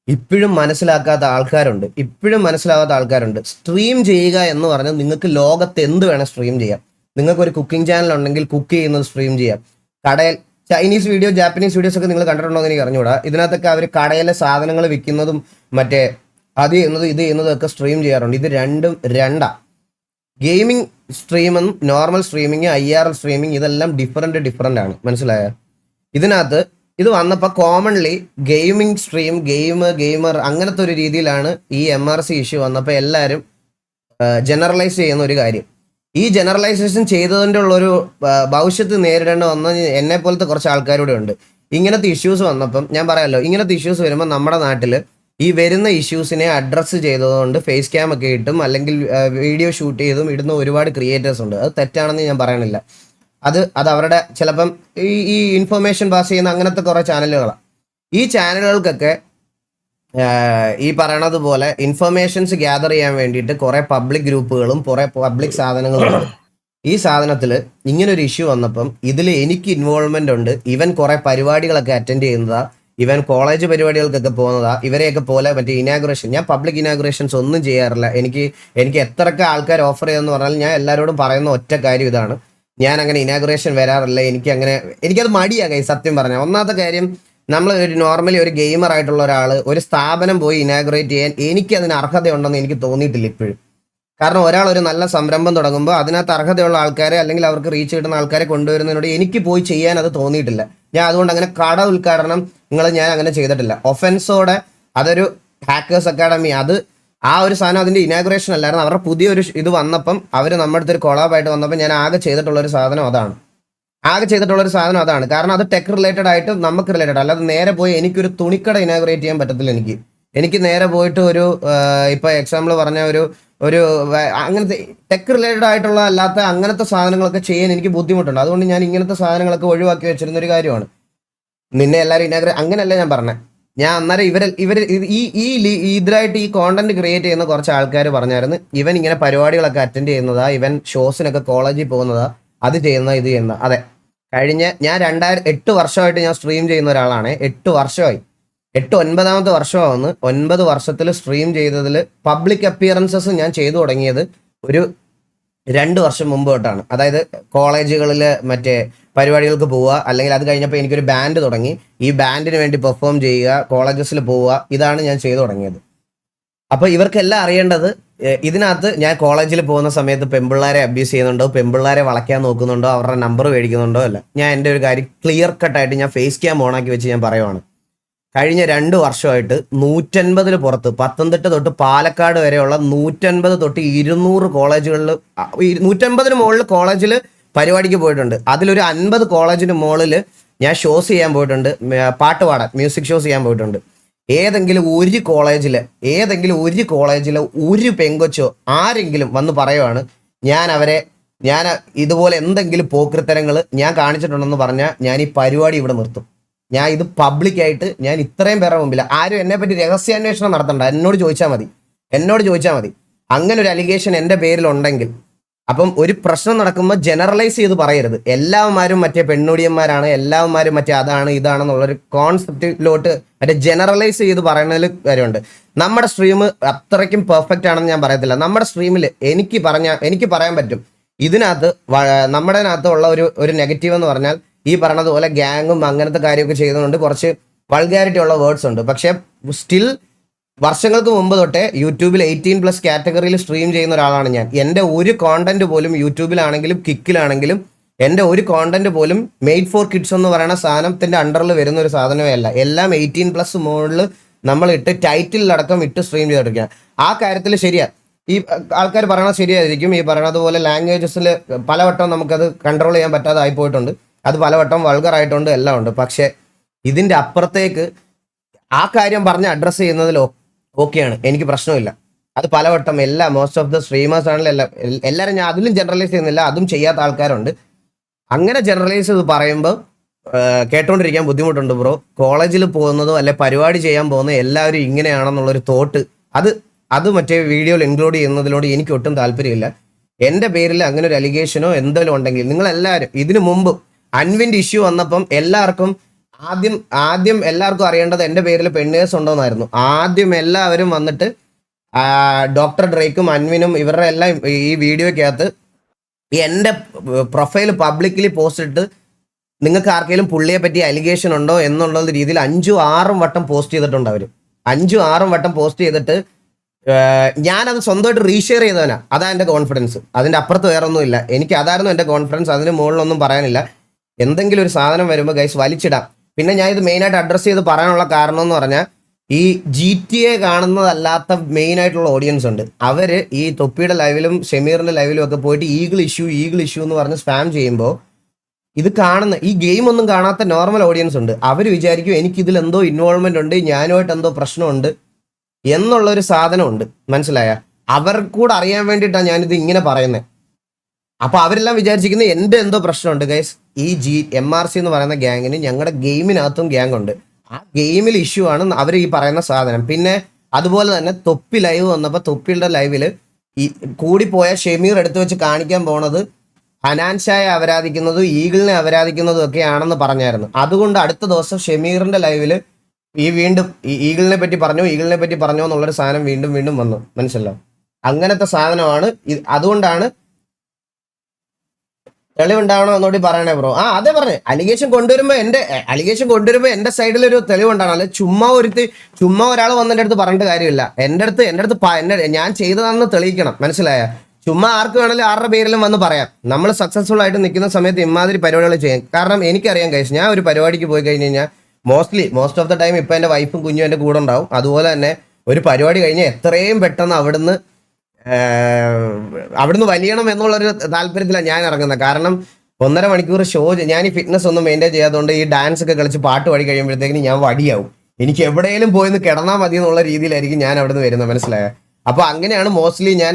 [SPEAKER 1] ഇപ്പോഴും മനസ്സിലാക്കാത്ത ആൾക്കാരുണ്ട്. സ്ട്രീം ചെയ്യുക എന്ന് പറഞ്ഞാൽ നിങ്ങൾക്ക് ലോകത്ത് എന്ത് വേണം സ്ട്രീം ചെയ്യാം. നിങ്ങൾക്കൊരു കുക്കിംഗ് ചാനൽ ഉണ്ടെങ്കിൽ കുക്ക് ചെയ്യുന്നത് സ്ട്രീം ചെയ്യാം. കടയിൽ ചൈനീസ് വീഡിയോ, ജാപ്പനീസ് വീഡിയോസ് ഒക്കെ നിങ്ങൾ കണ്ടിട്ടുണ്ടോ എന്ന് എനിക്ക് അറിഞ്ഞുകൂടാ. ഇതിനകത്തൊക്കെ അവർ കടയിലെ സാധനങ്ങൾ വിൽക്കുന്നതും മറ്റേ അത് ചെയ്യുന്നതും ഇത് ചെയ്യുന്നതും ഒക്കെ സ്ട്രീം ചെയ്യാറുണ്ട്. ഇത് രണ്ടും രണ്ടാ. ഗെയിമിംഗ് സ്ട്രീമും നോർമൽ സ്ട്രീമിങ്, IRL സ്ട്രീമിങ് ഇതെല്ലാം ഡിഫറെൻ്റ് ആണ്. മനസ്സിലായോ? ഇതിനകത്ത് ഇത് വന്നപ്പോൾ കോമൺലി ഗെയിമിംഗ് സ്ട്രീം, ഗെയിമർ അങ്ങനത്തെ ഒരു രീതിയിലാണ് ഈ MRC ഇഷ്യൂ വന്നപ്പോൾ എല്ലാവരും ജനറലൈസ് ചെയ്യുന്ന ഒരു കാര്യം. ഈ ജനറലൈസേഷൻ ചെയ്തതിൻ്റെ ഉള്ളൊരു ഭവിഷ്യത്ത് നേരിടേണ്ടി വന്ന എന്നെ പോലത്തെ കുറച്ച് ആൾക്കാരൂടെ ഉണ്ട്. ഇങ്ങനത്തെ ഇഷ്യൂസ് വന്നപ്പം ഞാൻ പറയാമല്ലോ, ഇങ്ങനത്തെ ഇഷ്യൂസ് വരുമ്പോൾ നമ്മുടെ നാട്ടിൽ ഈ വരുന്ന ഇഷ്യൂസിനെ അഡ്രസ്സ് ചെയ്തതുകൊണ്ട് ഫേസ് ക്യാം ഒക്കെ ഇട്ടും അല്ലെങ്കിൽ വീഡിയോ ഷൂട്ട് ചെയ്തും ഇടുന്ന ഒരുപാട് ക്രിയേറ്റേഴ്സ് ഉണ്ട്. അത് തെറ്റാണെന്ന് ഞാൻ പറയണില്ല. അത് അവരുടെ ചിലപ്പം ഈ ഇൻഫർമേഷൻ പാസ് ചെയ്യുന്ന അങ്ങനത്തെ കുറേ ചാനലുകളാണ്. ഈ ചാനലുകൾക്കൊക്കെ ഈ പറയണത് പോലെ ഇൻഫർമേഷൻസ് ഗ്യാദർ ചെയ്യാൻ വേണ്ടിയിട്ട് കുറേ പബ്ലിക് ഗ്രൂപ്പുകളും കുറേ പബ്ലിക് സാധനങ്ങളും ഉണ്ട്. ഈ സാധനത്തിൽ ഇങ്ങനൊരു ഇഷ്യൂ വന്നപ്പം ഇതിൽ എനിക്ക് ഇൻവോൾവ്മെൻ്റ് ഉണ്ട്. ഇവൻ കുറേ പരിപാടികളൊക്കെ അറ്റൻഡ് ചെയ്യുന്നതാ, ഇവൻ കോളേജ് പരിപാടികൾക്കൊക്കെ പോകുന്നതാ. ഇവരെയൊക്കെ പോലെ മറ്റേ ഇനാഗുറേഷൻ, ഞാൻ പബ്ലിക് ഇനാഗുറേഷൻസ് ഒന്നും ചെയ്യാറില്ല. എനിക്ക് എത്രയൊക്കെ ആൾക്കാർ ഓഫർ ചെയ്യുമെന്ന് പറഞ്ഞാൽ ഞാൻ എല്ലാവരോടും പറയുന്ന ഒറ്റ കാര്യം ഇതാണ്, ഞാൻ അങ്ങനെ ഇനാഗുറേഷൻ വരാറില്ല. എനിക്കത് മടിയാകായി സത്യം പറഞ്ഞാൽ. ഒന്നാമത്തെ കാര്യം, നമ്മൾ ഒരു നോർമലി ഒരു ഗെയിമർ ആയിട്ടുള്ള ഒരാൾ ഒരു സ്ഥാപനം പോയി ഇനാഗുറേറ്റ് ചെയ്യാൻ എനിക്കതിന് അർഹതയുണ്ടെന്ന് എനിക്ക് തോന്നിയിട്ടില്ല ഇപ്പോഴും. കാരണം ഒരാൾ ഒരു നല്ല സംരംഭം തുടങ്ങുമ്പോൾ അതിനകത്ത് അർഹതയുള്ള ആൾക്കാരെ അല്ലെങ്കിൽ അവർക്ക് റീച്ച് കിട്ടുന്ന ആൾക്കാരെ കൊണ്ടുവരുന്നതിനോട് എനിക്ക് പോയി ചെയ്യാൻ അത് തോന്നിയിട്ടില്ല. ഞാൻ അതുകൊണ്ട് അങ്ങനെ കട ഉദ്ഘാടനം ഞാൻ അങ്ങനെ ചെയ്തിട്ടില്ല. ഒഫൻസോടെ അതൊരു ഹാക്കേഴ്സ് അക്കാഡമി, അത് ആ ഒരു സാധനം അതിൻ്റെ ഇനാഗുറേഷൻ അല്ലായിരുന്നു. അവരുടെ പുതിയൊരു ഇത് വന്നപ്പം അവർ നമ്മുടെ അടുത്തൊരു കൊളാബായിട്ട് വന്നപ്പോൾ ഞാൻ ആകെ ചെയ്തിട്ടുള്ളൊരു സാധനം അതാണ്. കാരണം അത് ടെക് റിലേറ്റഡ് ആയിട്ട് നമുക്ക് റിലേറ്റഡ്, അല്ലാതെ നേരെ പോയി എനിക്കൊരു തുണിക്കട ഇനാഗുറേറ്റ് ചെയ്യാൻ പറ്റത്തില്ല. എനിക്ക് നേരെ പോയിട്ട് ഒരു ഇപ്പോൾ എക്സാമ്പിൾ പറഞ്ഞ ഒരു അങ്ങനത്തെ ടെക് റിലേറ്റഡ് ആയിട്ടുള്ള അല്ലാത്ത അങ്ങനത്തെ സാധനങ്ങളൊക്കെ ചെയ്യാൻ എനിക്ക് ബുദ്ധിമുട്ടുണ്ട്. അതുകൊണ്ട് ഞാൻ ഇങ്ങനത്തെ സാധനങ്ങളൊക്കെ ഒഴിവാക്കി വെച്ചിരുന്ന ഒരു കാര്യമാണ്. നിന്നെ എല്ലാവരും അങ്ങനെയല്ല ഞാൻ പറഞ്ഞത്. ഞാൻ അന്നേരം ഇവർ ഇതിലായിട്ട് ഈ കോണ്ടന്റ് ക്രിയേറ്റ് ചെയ്യുന്ന കുറച്ച് ആൾക്കാർ പറഞ്ഞായിരുന്നു, ഇവൻ ഇങ്ങനെ പരിപാടികളൊക്കെ അറ്റൻഡ് ചെയ്യുന്നതാ, ഇവൻ ഷോസിനൊക്കെ കോളേജിൽ പോകുന്നതാ, അത് ചെയ്യുന്നതാ, ഇത് ചെയ്യുന്നതാ. അതെ, ഞാൻ 8 വർഷമായിട്ട് ഞാൻ സ്ട്രീം ചെയ്യുന്ന ഒരാളാണ്. 8 വർഷമായി, 9ാമത്തെ വർഷമാവുന്നു. 9 വർഷത്തിൽ സ്ട്രീം ചെയ്തതിൽ പബ്ലിക് അപ്പിയറൻസസ് ഞാൻ ചെയ്തു തുടങ്ങിയത് ഒരു 2 വർഷം മുമ്പ് തൊട്ടാണ്. അതായത് കോളേജുകളിൽ മറ്റേ പരിപാടികൾക്ക് പോവുക, അല്ലെങ്കിൽ അത് കഴിഞ്ഞപ്പോൾ എനിക്കൊരു ബാൻഡ് തുടങ്ങി, ഈ ബാൻഡിന് വേണ്ടി പെർഫോം ചെയ്യുക, കോളേജസിൽ പോവുക, ഇതാണ് ഞാൻ ചെയ്തു തുടങ്ങിയത്. അപ്പോൾ ഇവർക്കെല്ലാം അറിയേണ്ടത്, ഇതിനകത്ത് ഞാൻ കോളേജിൽ പോകുന്ന സമയത്ത് പെൺപിള്ളേരെ അബ്യൂസ് ചെയ്യുന്നുണ്ടോ, പെൺപിള്ളേരെ വളയ്ക്കാൻ നോക്കുന്നുണ്ടോ, അവരുടെ നമ്പർ മേടിക്കുന്നുണ്ടോ അല്ല. ഞാൻ എൻ്റെ ഒരു കാര്യം ക്ലിയർ കട്ടായിട്ട് ഞാൻ ഫേസ് ക്യാം ഓണാക്കി വെച്ച് ഞാൻ പറയുവാണ്. കഴിഞ്ഞ 2 വർഷമായിട്ട് 150 പുറത്ത്, പത്തനംതിട്ട തൊട്ട് പാലക്കാട് വരെയുള്ള 150 തൊട്ട് 200 കോളേജുകളിൽ, 150 മുകളിൽ കോളേജിൽ പരിപാടിക്ക് പോയിട്ടുണ്ട്. അതിലൊരു 50 കോളേജിന് മുകളിൽ ഞാൻ ഷോസ് ചെയ്യാൻ പോയിട്ടുണ്ട്, പാട്ട് പാടാൻ, മ്യൂസിക് ഷോസ് ചെയ്യാൻ പോയിട്ടുണ്ട്. ഏതെങ്കിലും ഒരു കോളേജിൽ ഒരു പെങ്കൊച്ചോ ആരെങ്കിലും വന്ന് പറയുവാണ് ഞാൻ ഇതുപോലെ എന്തെങ്കിലും പോക്രിത്തരങ്ങൾ ഞാൻ കാണിച്ചിട്ടുണ്ടെന്ന് പറഞ്ഞാൽ ഞാൻ ഈ പരിപാടി ഇവിടെ നിർത്തും. ഞാൻ ഇത് പബ്ലിക്കായിട്ട് ഞാൻ ഇത്രയും പേരുടെ മുമ്പിൽ, ആരും എന്നെ പറ്റി രഹസ്യാന്വേഷണം നടത്തണ്ട, എന്നോട് ചോദിച്ചാൽ മതി. അങ്ങനെ ഒരു അലിഗേഷൻ എൻ്റെ പേരിലുണ്ടെങ്കിൽ, അപ്പം ഒരു പ്രശ്നം നടക്കുമ്പോൾ ജനറലൈസ് ചെയ്ത് പറയരുത്. എല്ലാവന്മാരും മറ്റേ പെണ്ണുടിയന്മാരാണ്, എല്ലാവന്മാരും മറ്റേ അതാണ് ഇതാണെന്നുള്ളൊരു കോൺസെപ്റ്റിലോട്ട് മറ്റേ ജനറലൈസ് ചെയ്ത് പറയുന്നതിൽ കാര്യമുണ്ട്. നമ്മുടെ സ്ട്രീം അത്രയ്ക്കും പെർഫെക്റ്റ് ആണെന്ന് ഞാൻ പറയത്തില്ല. നമ്മുടെ സ്ട്രീമിൽ എനിക്ക് പറയാൻ പറ്റും, ഇതിനകത്ത് നമ്മുടെ ഉള്ള ഒരു നെഗറ്റീവ് എന്ന് പറഞ്ഞാൽ ഈ പറഞ്ഞതുപോലെ ഗ്യാങ്ങും അങ്ങനത്തെ കാര്യമൊക്കെ ചെയ്യുന്നതുകൊണ്ട് കുറച്ച് വൾഗാരിറ്റി ഉള്ള വേർഡ്സ് ഉണ്ട്. പക്ഷെ സ്റ്റിൽ വർഷങ്ങൾക്ക് മുമ്പ് തൊട്ടേ യൂട്യൂബിൽ 18+ കാറ്റഗറിയിൽ സ്ട്രീം ചെയ്യുന്ന ഒരാളാണ് ഞാൻ. എൻ്റെ ഒരു കോണ്ടന്റ് പോലും യൂട്യൂബിലാണെങ്കിലും കിക്കിലാണെങ്കിലും എൻ്റെ ഒരു കോണ്ടന്റ് പോലും മെയ്ഡ് ഫോർ കിഡ്സ് എന്ന് പറയുന്ന സാധനത്തിൻ്റെ അണ്ടറിൽ വരുന്ന ഒരു സാധനമേ അല്ല. എല്ലാം 18+ മുകളിൽ നമ്മൾ ഇട്ട് ടൈറ്റിലടക്കം ഇട്ട് സ്ട്രീം ചെയ്തോണ്ടിരിക്കുക. ആ കാര്യത്തിൽ ശരിയാ, ഈ ആൾക്കാർ പറയണത് ശരിയായിരിക്കും. ഈ പറയണതുപോലെ ലാംഗ്വേജസിൽ പലവട്ടം നമുക്കത് കൺട്രോൾ ചെയ്യാൻ പറ്റാതെ ആയിപ്പോയിട്ടുണ്ട്, അത് പലവട്ടം വൾഗർ ആയിട്ടുണ്ട്, എല്ലാം ഉണ്ട്. പക്ഷെ ഇതിന്റെ അപ്പുറത്തേക്ക് ആ കാര്യം പറഞ്ഞ് അഡ്രസ്സ് ചെയ്യുന്നതിൽ ഓക്കെയാണ്, എനിക്ക് പ്രശ്നമില്ല. അത് പലവട്ടം മോസ്റ്റ് ഓഫ് ദ സ്ട്രീമേഴ്സ് ആണെങ്കിലും എല്ലാവരും, ഞാൻ അതിലും ജനറലൈസ് ചെയ്യുന്നില്ല, അതും ചെയ്യാത്ത ആൾക്കാരുണ്ട്. അങ്ങനെ ജനറലൈസ് ചെയ്ത് പറയുമ്പോൾ കേട്ടോണ്ടിരിക്കാൻ ബുദ്ധിമുട്ടുണ്ട് ബ്രോ. കോളേജിൽ പോകുന്നതോ അല്ലെ പരിപാടി ചെയ്യാൻ പോകുന്നതോ എല്ലാവരും ഇങ്ങനെയാണെന്നുള്ളൊരു തോട്ട് അത് മറ്റേ വീഡിയോയിൽ ഇൻക്ലൂഡ് ചെയ്യുന്നതിനോട് എനിക്ക് ഒട്ടും താല്പര്യമില്ല. എൻ്റെ പേരിൽ അങ്ങനെ ഒരു അലിഗേഷനോ എന്തെങ്കിലും ഉണ്ടെങ്കിൽ നിങ്ങളെല്ലാവരും, ഇതിനു മുമ്പ് അൻവിൻ്റെ ഇഷ്യൂ വന്നപ്പം ആദ്യം എല്ലാവർക്കും അറിയേണ്ടത് എൻ്റെ പേരിൽ പെണ്ണേഴ്സ് ഉണ്ടോന്നായിരുന്നു. ആദ്യം എല്ലാവരും വന്നിട്ട് ഡോക്ടർ ഡ്രേക്കും അൻവിനും ഇവരുടെ എല്ലാം ഈ വീഡിയോയ്ക്കകത്ത് എൻ്റെ പ്രൊഫൈൽ പബ്ലിക്കലി പോസ്റ്റ് ഇട്ട് നിങ്ങൾക്ക് ആർക്കെങ്കിലും പുള്ളിയെ പറ്റി അലിഗേഷൻ ഉണ്ടോ എന്നുള്ള രീതിയിൽ 5-6 വട്ടം പോസ്റ്റ് ചെയ്തിട്ടുണ്ട്. അവർ 5-6 വട്ടം പോസ്റ്റ് ചെയ്തിട്ട് ഞാനത് സ്വന്തമായിട്ട് റീഷെയർ ചെയ്തവനാ. അതാ എൻ്റെ കോൺഫിഡൻസ്, അതിൻ്റെ അപ്പുറത്ത് വേറെ ഒന്നുമില്ല. എനിക്ക് അതായിരുന്നു എൻ്റെ കോൺഫിഡൻസ്, അതിന് മുകളിലൊന്നും പറയാനില്ല. എന്തെങ്കിലും ഒരു സാധനം വരുമ്പോൾ ഗൈസ് വലിച്ചിടാം. പിന്നെ ഞാൻ ഇത് മെയിനായിട്ട് അഡ്രസ്സ് ചെയ്ത് പറയാനുള്ള കാരണം എന്ന് പറഞ്ഞാൽ, ഈ GTA കാണുന്നതല്ലാത്ത മെയിൻ ആയിട്ടുള്ള ഓഡിയൻസ് ഉണ്ട്. അവര് ഈ തൊപ്പിയുടെ ലൈവിലും ഷമീറിന്റെ ലൈവിലും ഒക്കെ പോയിട്ട് ഈഗിൾ ഇഷ്യൂ എന്ന് പറഞ്ഞ് സ്പാം ചെയ്യുമ്പോൾ ഇത് കാണുന്ന ഈ ഗെയിം ഒന്നും കാണാത്ത നോർമൽ ഓഡിയൻസ് ഉണ്ട്. അവർ വിചാരിക്കും എനിക്കിതിൽ എന്തോ ഇൻവോൾവ്മെന്റ് ഉണ്ട്, ഞാനുമായിട്ട് എന്തോ പ്രശ്നമുണ്ട് എന്നുള്ളൊരു സാധനമുണ്ട്. മനസ്സിലായ? അവർക്കൂടെ അറിയാൻ വേണ്ടിയിട്ടാണ് ഞാനിത് ഇങ്ങനെ പറയുന്നത്. അപ്പൊ അവരെല്ലാം വിചാരിച്ചിരിക്കുന്നത് എൻ്റെ എന്തോ പ്രശ്നമുണ്ട്. ഗൈസ്, ഈ MRC എന്ന് പറയുന്ന ഗ്യാങ്ങിന് ഞങ്ങളുടെ ഗെയിമിനകത്തും ഗ്യാങ് ഉണ്ട്. ആ ഗെയിമിൽ ഇഷ്യൂ ആണ് അവർ ഈ പറയുന്ന സാധനം. പിന്നെ അതുപോലെ തന്നെ തൊപ്പി ലൈവ് വന്നപ്പോൾ തൊപ്പിയുടെ ലൈവില് ഈ കൂടിപ്പോയ ഷമീർ എടുത്തു വെച്ച് കാണിക്കാൻ പോണത് ഹനാൻഷായെ അപരാധിക്കുന്നതും ഈഗിളിനെ അപരാധിക്കുന്നതും ഒക്കെ ആണെന്ന് പറഞ്ഞായിരുന്നു. അതുകൊണ്ട് അടുത്ത ദിവസം ഷമീറിന്റെ ലൈവില് വീണ്ടും ഈഗിളിനെ പറ്റി പറഞ്ഞോ എന്നുള്ളൊരു സാധനം വീണ്ടും വന്നു. മനസ്സിലോ? അങ്ങനത്തെ സാധനമാണ്. അതുകൊണ്ടാണ് തെളിവുണ്ടാവണോ എന്നോട് പറയണേ ബ്രോ. അതെ പറഞ്ഞേ, അലിഗേഷൻ കൊണ്ടുവരുമ്പോ എന്റെ സൈഡിൽ ഒരു തെളിവുണ്ടാണ്. അല്ലെ ചുമ്മാ ഒരാൾ വന്ന് എൻ്റെ അടുത്ത് പറഞ്ഞിട്ട് കാര്യമില്ല. എൻ്റെ അടുത്ത് ഞാൻ ചെയ്തതാണെന്ന് തെളിയിക്കണം. മനസ്സിലായ? ചുമ്മാ ആർക്ക് വേണമെങ്കിലും ആരുടെ പേരിലും വന്ന് പറയാം. നമ്മൾ സക്സസ്ഫുൾ ആയിട്ട് നിൽക്കുന്ന സമയത്ത് ഇമാതിരി പരിപാടികൾ ചെയ്യാം. കാരണം എനിക്കറിയാം കഴിച്ചു, ഞാൻ ഒരു പരിപാടിക്ക് പോയി കഴിഞ്ഞ് കഴിഞ്ഞാൽ മോസ്റ്റ് ഓഫ് ദ ടൈം ഇപ്പൊ എൻ്റെ വൈഫും കുഞ്ഞും എൻ്റെ കൂടെ ഉണ്ടാവും. അതുപോലെ തന്നെ ഒരു പരിപാടി കഴിഞ്ഞാൽ എത്രയും പെട്ടെന്ന് അവിടുന്ന് വലിയണം എന്നുള്ളൊരു താല്പര്യത്തിലാണ് ഞാൻ ഇറങ്ങുന്നത്. കാരണം 1.5 മണിക്കൂർ ഷോ, ഞാൻ ഈ ഫിറ്റ്നസ് ഒന്നും മെയിൻറ്റെയിൻ ചെയ്യാത്തതുകൊണ്ട് ഈ ഡാൻസ് ഒക്കെ കളിച്ച് പാട്ട് പാടി കഴിയുമ്പോഴത്തേക്കും ഞാൻ വടിയാവും. എനിക്ക് എവിടെയെങ്കിലും പോയിന്ന് കിടന്നാൽ മതി എന്നുള്ള രീതിയിലായിരിക്കും ഞാൻ അവിടുന്ന് വരുന്നത്. മനസ്സിലായോ? അപ്പോൾ അങ്ങനെയാണ് മോസ്റ്റ്ലി ഞാൻ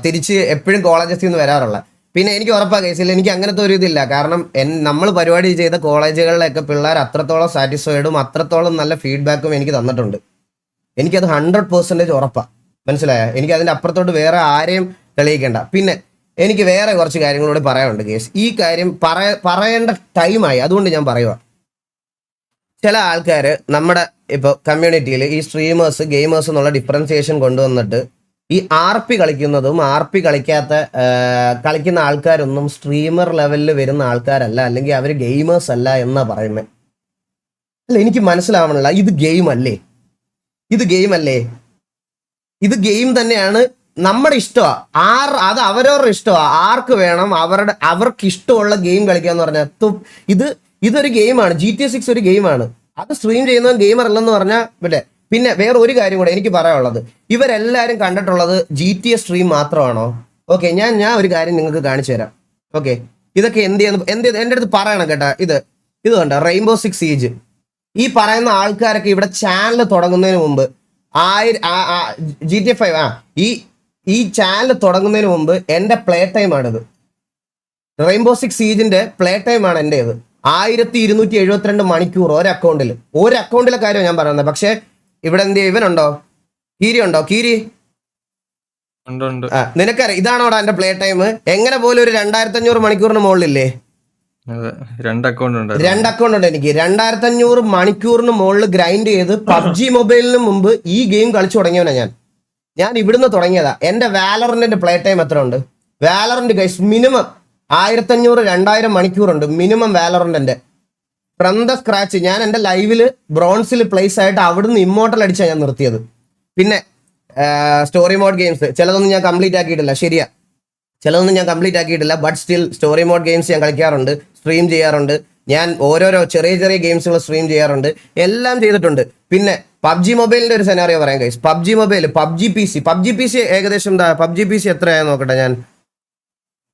[SPEAKER 1] തിരിച്ച് എപ്പോഴും കോളേജസിൽ നിന്ന് വരാറുള്ളത്. പിന്നെ എനിക്ക് ഉറപ്പാ കേസില്ല, എനിക്ക് അങ്ങനത്തെ ഒരു ഇതില്ല. കാരണം നമ്മൾ പരിപാടി ചെയ്ത കോളേജുകളിലൊക്കെ പിള്ളേർ അത്രത്തോളം സാറ്റിസ്ഫൈഡും അത്രത്തോളം നല്ല ഫീഡ്ബാക്കും എനിക്ക് തന്നിട്ടുണ്ട്. എനിക്കത് 100% ഉറപ്പാണ്. മനസ്സിലായോ? എനിക്ക് അതിൻ്റെ അപ്പുറത്തോട്ട് വേറെ ആരെയും തെളിയിക്കേണ്ട. പിന്നെ എനിക്ക് വേറെ കുറച്ച് കാര്യങ്ങളോട് പറയാനുണ്ട് കേസ്. ഈ കാര്യം പറയേണ്ട ടൈമായി, അതുകൊണ്ട് ഞാൻ പറയുക. ചില ആൾക്കാർ നമ്മുടെ ഇപ്പോൾ കമ്മ്യൂണിറ്റിയിൽ ഈ സ്ട്രീമേഴ്സ് ഗെയിമേഴ്സ് എന്നുള്ള ഡിഫറൻസിയേഷൻ കൊണ്ടുവന്നിട്ട് ഈ RP കളിക്കുന്നതും RP കളിക്കുന്ന ആൾക്കാരൊന്നും സ്ട്രീമർ ലെവലിൽ വരുന്ന ആൾക്കാരല്ല, അല്ലെങ്കിൽ അവർ ഗെയിമേഴ്സ് അല്ല എന്നാ പറയുന്നത്. അല്ല, എനിക്ക് മനസ്സിലാവണില്ല. ഇത് ഗെയിം അല്ലേ? ഇത് ഗെയിം തന്നെയാണ്. നമ്മുടെ ഇഷ്ടമാണ്, അത് അവരവരുടെ ഇഷ്ടമാണ്. ആർക്ക് വേണം അവർക്ക് ഇഷ്ടമുള്ള ഗെയിം കളിക്കാന്ന് പറഞ്ഞാൽ ഇതൊരു ഗെയിമാണ്. GTA 6 ഒരു ഗെയിമാണ്. അത് സ്ട്രീം ചെയ്യുന്നവൻ ഗെയിമർ അല്ലെന്ന് പറഞ്ഞാൽ പിന്നെ വേറെ ഒരു കാര്യം കൂടെ എനിക്ക് പറയാനുള്ളത്, ഇവരെല്ലാവരും കണ്ടിട്ടുള്ളത് GTA സ്ട്രീം മാത്രമാണോ? ഓക്കെ, ഞാൻ ഒരു കാര്യം നിങ്ങൾക്ക് കാണിച്ചു തരാം. ഓക്കെ, ഇതൊക്കെ എൻ്റെ അടുത്ത് പറയണം കേട്ടാ. ഇത് കണ്ട Rainbow Six Siege, ഈ പറയുന്ന ആൾക്കാരൊക്കെ ഇവിടെ ചാനൽ തുടങ്ങുന്നതിന് മുമ്പ് GTA 5 ഈ ചാനൽ തുടങ്ങുന്നതിന് മുമ്പ് എൻ്റെ പ്ലേ ടൈമാണിത്. Rainbow Six Siegeന്റെ പ്ലേ ടൈമാണ് എൻ്റെത്. 1272 മണിക്കൂർ ഒരു അക്കൗണ്ടിലെ കാര്യം ഞാൻ പറയുന്നത്. പക്ഷെ ഇവിടെ ഇവനുണ്ടോ? കീരി ഉണ്ടോ? കീരി, നിനക്കറിയാം ഇതാണോടാ എന്റെ പ്ലേ ടൈം? എങ്ങനെ പോലും ഒരു 2500 മണിക്കൂറിന് മുകളിലില്ലേ?
[SPEAKER 5] 2 അക്കൗണ്ട് ഉണ്ട്
[SPEAKER 1] എനിക്ക്. 2500 മണിക്കൂറിന് മുകളിൽ ഗ്രൈൻഡ് ചെയ്ത് PUBG മൊബൈലിന് മുമ്പ് ഈ ഗെയിം കളിച്ചു തുടങ്ങിയവനാ ഞാൻ ഇവിടുന്ന് തുടങ്ങിയതാ. എന്റെ വാലറന്റിന്റെ പ്ലേ ടൈം എത്ര ഉണ്ട്? വാലറന്റ് ഗൈസ് മിനിമം 1500-2000 മണിക്കൂറുണ്ട് മിനിമം വാലറന്റിന്റെ. ഫ്രം ദ സ്ക്രാച്ച് ഞാൻ എൻ്റെ ലൈവില് ബ്രോൺസിൽ പ്ലേസ് ആയിട്ട് അവിടുന്ന് ഇമ്മോർട്ടൽ അടിച്ചാണ് ഞാൻ നിർത്തിയത്. പിന്നെ സ്റ്റോറി മോഡ് ഗെയിംസ് ചിലതൊന്നും ഞാൻ കംപ്ലീറ്റ് ആക്കിയിട്ടില്ല. ശരിയാ, ചിലതൊന്നും ഞാൻ കംപ്ലീറ്റ് ആക്കിയിട്ടില്ല. But still story mode games ഞാൻ കളിക്കാറുണ്ട്, സ്ട്രീം ചെയ്യാറുണ്ട്. ഞാൻ ഓരോരോ ചെറിയ ഗെയിംസുകൾ സ്ട്രീം ചെയ്യാറുണ്ട്, എല്ലാം ചെയ്തിട്ടുണ്ട്. പിന്നെ പബ്ജി മൊബൈലിന്റെ ഒരു സെനാറിയോ പറയാം guys. PUBG mobile, PUBG P C ഏകദേശം എന്താ, പബ്ജി പി സി എത്രയായി നോക്കട്ടെ ഞാൻ.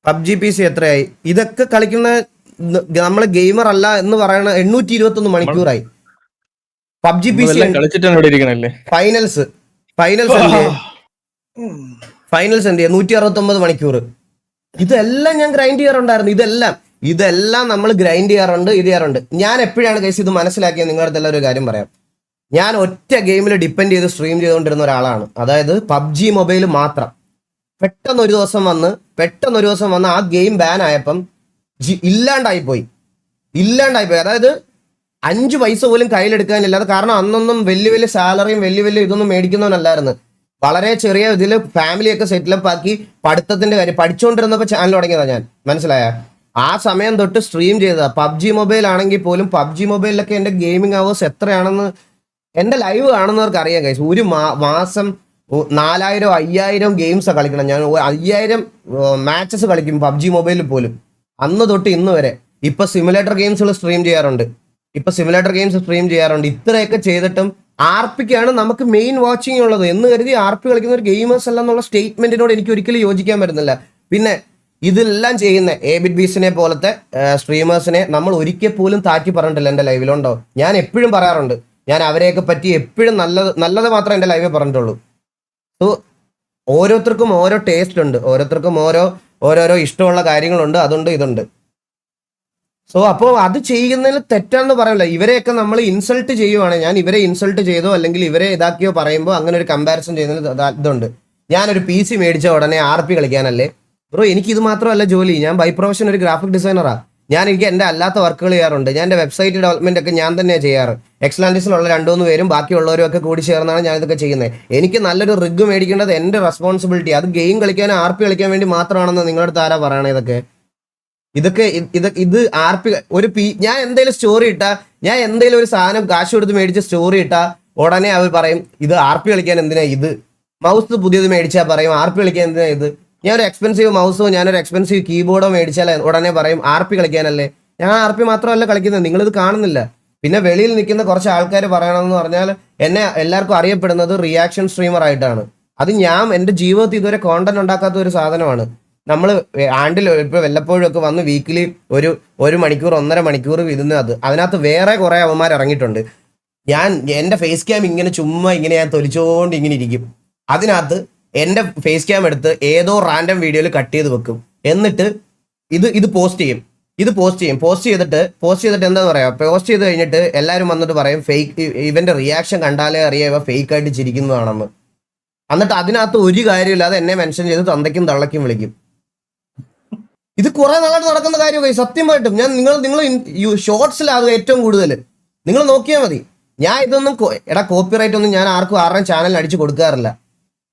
[SPEAKER 1] പബ്ജി പി സി എത്രയായി? ഇതൊക്കെ കളിക്കുന്ന നമ്മള് ഗെയിമർ അല്ല എന്ന് പറയണ 821 മണിക്കൂറായി. പബ്ജി പി സി
[SPEAKER 5] കളിച്ചിട്ടാണ് ഇവിടെ ഇരിക്കണല്ലേ.
[SPEAKER 1] ഫൈനൽസ് എന്ത് 169 മണിക്കൂർ. ഇതെല്ലാം ഞാൻ ഗ്രൈൻഡ് ചെയ്യാറുണ്ടായിരുന്നു. ഇതെല്ലാം നമ്മൾ ഗ്രൈൻഡ് ചെയ്യാറുണ്ട്. ഞാൻ എപ്പോഴാണ് ഗൈസ് ഇത് മനസ്സിലാക്കിയത് നിങ്ങളുടെ അടുത്തുള്ള ഒരു കാര്യം പറയാം. ഞാൻ ഒറ്റ ഗെയിമിൽ ഡിപ്പെൻഡ് ചെയ്ത് സ്ട്രീം ചെയ്തുകൊണ്ടിരുന്ന ഒരാളാണ്, അതായത് പബ്ജി മൊബൈൽ മാത്രം. പെട്ടെന്ന് ഒരു ദിവസം വന്ന് ആ ഗെയിം ബാൻ ആയപ്പം ഇല്ലാണ്ടായി പോയി. അതായത് 5 പൈസ പോലും കയ്യിലെടുക്കാനില്ലാതെ. കാരണം അന്നൊന്നും വലിയ സാലറിയും വലിയ ഇതൊന്നും മേടിക്കുന്നവനല്ലായിരുന്നു. വളരെ ചെറിയ ഇതിൽ ഫാമിലിയൊക്കെ സെറ്റിലപ്പ് ആക്കി പഠിത്തത്തിന്റെ കാര്യം പഠിച്ചുകൊണ്ടിരുന്നപ്പോൾ ചാനൽ തുടങ്ങിയതാണ് ഞാൻ. മനസ്സിലായ? ആ സമയം തൊട്ട് സ്ട്രീം ചെയ്തതാ. പബ്ജി മൊബൈൽ ആണെങ്കിൽ പോലും പബ്ജി മൊബൈലിലൊക്കെ എൻ്റെ ഗെയിമിംഗ് അവേഴ്സ് എത്രയാണെന്ന് എൻ്റെ ലൈവ് കാണുന്നവർക്ക് അറിയാം ഗൈസ്. ഒരു മാസം 4000 5000 ഗെയിംസാണ് കളിക്കണം ഞാൻ. 5000 മാച്ചസ് കളിക്കും പബ്ജി മൊബൈലിൽ പോലും, അന്ന് തൊട്ട് ഇന്ന് വരെ. ഇപ്പൊ സിമുലേറ്റർ ഗെയിംസുകൾ സ്ട്രീം ചെയ്യാറുണ്ട്. ഇത്രയൊക്കെ ചെയ്തിട്ടും ആർപിക്കാണ് നമുക്ക് മെയിൻ വാച്ചിങ് ഉള്ളത് എന്ന് കരുതി ആർപി കളിക്കുന്ന ഒരു ഗെയിമേഴ്സ് അല്ല എന്നുള്ള സ്റ്റേറ്റ്മെന്റിനോട് എനിക്ക് ഒരിക്കലും യോജിക്കാൻ പറ്റുന്നില്ല. പിന്നെ ഇതെല്ലാം ചെയ്യുന്ന എബിറ്റ് ബീസിനെ പോലത്തെ സ്ട്രീമേഴ്സിനെ നമ്മൾ ഒരിക്കൽ പോലും താറ്റി പറഞ്ഞിട്ടില്ല എൻ്റെ ലൈവിലുണ്ടോ? ഞാൻ എപ്പോഴും പറയാറുണ്ട്, ഞാൻ അവരെയൊക്കെ പറ്റി എപ്പോഴും നല്ലത് മാത്രമേ എൻ്റെ ലൈവിൽ പറഞ്ഞിട്ടുള്ളൂ. സോ ഓരോരുത്തർക്കും ഓരോ ടേസ്റ്റ് ഉണ്ട്, ഓരോരുത്തർക്കും ഓരോരോ ഇഷ്ടമുള്ള കാര്യങ്ങളുണ്ട്, അതുണ്ട് ഇതുണ്ട്. സോ അപ്പോൾ അത് ചെയ്യുന്നതിൽ തെറ്റാണെന്ന് പറയില്ല. ഇവരെയൊക്കെ നമ്മൾ ഇൻസൾട്ട് ചെയ്യുവാണ്. ഞാൻ ഇവരെ ഇൻസൾട്ട് ചെയ്തോ അല്ലെങ്കിൽ ഇവരെ ഇതാക്കിയോ പറയുമ്പോൾ അങ്ങനെ ഒരു കമ്പാരിസൺ ചെയ്യുന്നതിൽ ഇതുണ്ട്. ഞാനൊരു പി സി മേടിച്ച ഉടനെ RP കളിക്കാനല്ലേ ബ്രോ? എനിക്ക് ഇത് മാത്രമല്ല ജോലി. ഞാൻ ബൈ പ്രൊഫഷൻ ഒരു ഗ്രാഫിക് ഡിസൈനറാണ്. എനിക്ക് എൻ്റെ അല്ലാത്ത വർക്കുകൾ ചെയ്യാറുണ്ട്. ഞാൻ എൻ്റെ വെബ്സൈറ്റ് ഡെവലപ്മെന്റ് ഒക്കെ ഞാൻ തന്നെയാണ് ചെയ്യാറ്. എക്സ്ലാൻഡിസിലുള്ള 2-3 പേരും ബാക്കിയുള്ളവരും ഒക്കെ കൂടി ചേർന്നാണ് ഞാൻ ഇതൊക്കെ ചെയ്യുന്നത്. എനിക്ക് നല്ലൊരു റിഗ് മേടിക്കേണ്ടത് എൻ്റെ റെസ്പോൺസിബിലിറ്റി. അത് ഗെയിം കളിക്കാനും RP കളിക്കാൻ വേണ്ടി മാത്രമാണെന്ന് നിങ്ങളുടെ അടുത്ത് ആരാ പറയണേ? ഇത് RP ഞാൻ എന്തെങ്കിലും സ്റ്റോറി ഇട്ടാ, ഞാൻ എന്തെങ്കിലും ഒരു സാധനം കാശ് കൊടുത്ത് മേടിച്ച് സ്റ്റോറി ഇട്ടാ ഉടനെ അവർ പറയും ഇത് RP കളിക്കാൻ എന്തിനാ ഇത്. മൗസ് പുതിയത് മേടിച്ചാൽ പറയും RP കളിക്കാൻ എന്തിനാ ഇത്. ഞാനൊരു എക്സ്പെൻസീവ് മൗസോ ഞാനൊരു എക്സ്പെൻസീവ് കീബോർഡോ മേടിച്ചാൽ ഉടനെ പറയും RP കളിക്കാനല്ലേ. ഞാൻ RP മാത്രമല്ല കളിക്കുന്നത്, നിങ്ങളിത് കാണുന്നില്ല. പിന്നെ വെളിയിൽ നിൽക്കുന്ന കുറച്ച് ആൾക്കാർ പറയണമെന്ന് പറഞ്ഞാൽ എന്നെ എല്ലാവർക്കും അറിയപ്പെടുന്നത് റിയാക്ഷൻ സ്ട്രീമർ ആയിട്ടാണ്. അത് ഞാൻ എൻ്റെ ജീവിതത്തിൽ ഇതുവരെ കോണ്ടന്റ് ഉണ്ടാക്കാത്ത ഒരു സാധനമാണ്. നമ്മൾ ആണ്ടിൽ ഇപ്പോൾ വല്ലപ്പോഴും ഒക്കെ വന്ന് വീക്കിലി ഒരു മണിക്കൂർ 1.5 മണിക്കൂർ ഇരുന്നത്. അതിനകത്ത് വേറെ കുറേ അവന്മാർ ഇറങ്ങിയിട്ടുണ്ട്. എൻ്റെ ഫേസ് ക്യാം ഇങ്ങനെ ചുമ്മാ ഇങ്ങനെ ഞാൻ തൊലിച്ചുകൊണ്ട് ഇങ്ങനെ ഇരിക്കും. അതിനകത്ത് എൻ്റെ ഫേസ് ക്യാം എടുത്ത് ഏതോ റാൻഡം വീഡിയോയിൽ കട്ട് ചെയ്ത് വെക്കും. എന്നിട്ട് ഇത് പോസ്റ്റ് ചെയ്തിട്ട് എന്താന്ന് പറയാം, പോസ്റ്റ് ചെയ്ത് കഴിഞ്ഞിട്ട് എല്ലാവരും വന്നിട്ട് പറയും ഫേക്ക്, ഇവന്റെ റിയാക്ഷൻ കണ്ടാലേ അറിയാം ഇവ ഫേക്ക് ആയിട്ട് ചിരിക്കുന്നതാണെന്ന്. എന്നിട്ട് അതിനകത്ത് ഒരു കാര്യമില്ലാതെ എന്നെ മെൻഷൻ ചെയ്ത് തന്തയ്ക്കും തള്ളയ്ക്കും വിളിക്കും. ഇത് കുറെ നാളായിട്ട് നടക്കുന്ന കാര്യമൊക്കെ സത്യമായിട്ടും. ഞാൻ നിങ്ങൾ ഷോർട്സിലാണ് അത് ഏറ്റവും കൂടുതൽ. നിങ്ങൾ നോക്കിയാൽ മതി. ഞാൻ ഇതൊന്നും കോപ്പിറൈറ്റ് ഒന്നും ഞാൻ ആരുടെയും ചാനലിൽ അടിച്ചു കൊടുക്കാറില്ല.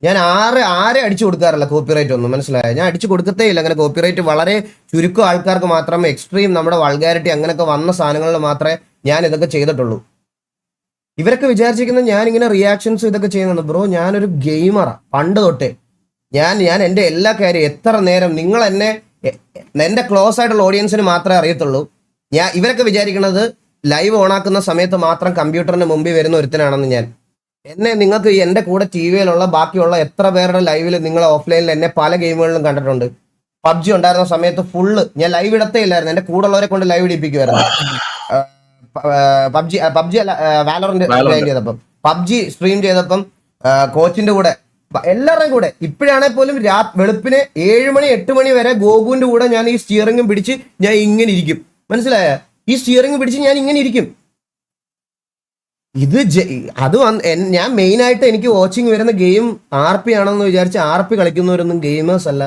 [SPEAKER 1] ഞാൻ ആരെ അടിച്ചു കൊടുക്കാറില്ല കോപ്പിറൈറ്റ് ഒന്നും. മനസ്സിലായോ? ഞാൻ അടിച്ചു കൊടുക്കത്തേ ഇല്ല. അങ്ങനെ കോപ്പിറൈറ്റ് വളരെ ചുരുക്കം ആൾക്കാർക്ക് മാത്രം, എക്സ്ട്രീം നമ്മുടെ വൾഗാരിറ്റി അങ്ങനെയൊക്കെ വന്ന സാധനങ്ങളിൽ മാത്രമേ ഞാൻ ഇതൊക്കെ ചെയ്തിട്ടുള്ളൂ. ഇവരൊക്കെ വിചാരിച്ചിരിക്കുന്നത് ഞാനിങ്ങനെ റിയാക്ഷൻസ് ഇതൊക്കെ ചെയ്യുന്നത്. ബ്രോ, ഞാനൊരു ഗെയിമറാണ് പണ്ട് തൊട്ടേ. ഞാൻ എൻ്റെ എല്ലാ കാര്യം എത്ര നേരം നിങ്ങൾ എൻ്റെ ക്ലോസ് ആയിട്ടുള്ള ഓഡിയൻസിന് മാത്രമേ അറിയത്തുള്ളൂ. ഇവരൊക്കെ വിചാരിക്കുന്നത് ലൈവ് ഓണാക്കുന്ന സമയത്ത് മാത്രം കമ്പ്യൂട്ടറിന് മുമ്പിൽ വരുന്ന ഒരുത്തനാണെന്ന്. നിങ്ങൾക്ക് എൻ്റെ കൂടെ TV-യിലുള്ള ബാക്കിയുള്ള എത്ര പേരുടെ ലൈവിൽ നിങ്ങൾ ഓഫ്ലൈനിൽ എന്നെ പല ഗെയിമുകളിലും കണ്ടിട്ടുണ്ട്. പബ്ജി ഉണ്ടായിരുന്ന സമയത്ത് ഫുള്ള് ഞാൻ ലൈവ് ഇടത്തേ ഇല്ലായിരുന്നു. എൻ്റെ കൂടെ ഉള്ളവരെ കൊണ്ട് ലൈവ് ഇടിപ്പിക്കുമായിരുന്നു. പബ്ജി അല്ല, വാലറന്റ് ചെയ്തപ്പം, പബ്ജി സ്ട്രീം ചെയ്തപ്പം കോച്ചിന്റെ കൂടെ എല്ലാവരുടെയും കൂടെ. ഇപ്പോഴാണെങ്കിൽ പോലും വെളുപ്പിന് 7 മണി 8 മണി വരെ ഗോകുവിന്റെ കൂടെ ഞാൻ ഈ സ്റ്റിയറിംഗും പിടിച്ച് ഞാൻ ഇങ്ങനെ ഇരിക്കും. മനസ്സിലായ? ഈ സ്റ്റിയറിംഗ് പിടിച്ച് ഞാൻ ഇങ്ങനെ ഇരിക്കും. ഞാൻ മെയിനായിട്ട് എനിക്ക് വാച്ചിങ് വരുന്ന ഗെയിം RP ആണെന്ന് വിചാരിച്ച് RP കളിക്കുന്നവരൊന്നും ഗെയിമേഴ്സ് അല്ല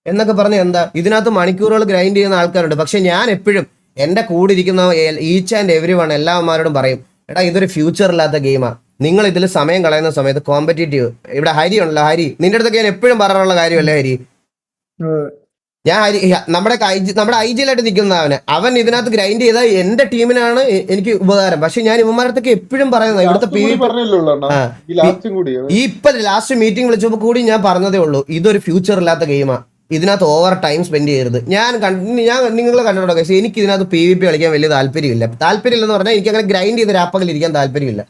[SPEAKER 1] എന്നൊക്കെ പറഞ്ഞ് എന്താ. ഇതിനകത്ത് മണിക്കൂറുകൾ ഗ്രൈൻഡ് ചെയ്യുന്ന ആൾക്കാരുണ്ട്. പക്ഷെ ഞാൻ എപ്പോഴും എൻ്റെ കൂടെ ഇരിക്കുന്ന ഈച്ച് ആൻഡ് എവരി വൺ എല്ലാവന്മാരോടും പറയും, എടാ ഇതൊരു ഫ്യൂച്ചർ ഇല്ലാത്ത ഗെയിമാണ്. നിങ്ങൾ ഇതിൽ സമയം കളയുന്ന സമയത്ത് കോമ്പറ്റീറ്റീവ്. ഇവിടെ ഹരി ഉണ്ടല്ലോ, ഹരി നിന്റെ അടുത്തൊക്കെ ഞാൻ എപ്പോഴും പറയാനുള്ള കാര്യമല്ലേ ഹരി? ഞാൻ നമ്മുടെ IG-യിലായിട്ട് നിൽക്കുന്ന അവൻ ഇതിനകത്ത് ഗ്രൈൻഡ് ചെയ്താൽ എന്റെ ടീമിനാണ് എനിക്ക് ഉപകാരം. പക്ഷെ ഞാൻ ഇവന്മാരത്തൊക്കെ എപ്പോഴും പറയുന്നത് ഇവിടുത്തെ ഇപ്പൊ ലാസ്റ്റ് മീറ്റിംഗ് വിളിച്ചപ്പോൾ കൂടി ഞാൻ പറഞ്ഞതേ ഉള്ളൂ, ഇതൊരു ഫ്യൂച്ചർ ഇല്ലാത്ത ഗെയിമാണ്. ഇതിനകത്ത് ഓവർ ടൈം സ്പെൻഡ് ചെയ്യരുത്. ഞാൻ നിങ്ങൾ കണ്ടിട്ടുണ്ടോ? പക്ഷേ എനിക്ക് ഇതിനകത്ത് PvP കളിക്കാൻ വലിയ താല്പര്യമില്ലെന്ന് പറഞ്ഞാൽ എനിക്ക് അങ്ങനെ ഗ്രൈൻഡ് ചെയ്ത് രാപ്പകൽ ഇരിക്കാൻ താല്പര്യമില്ല.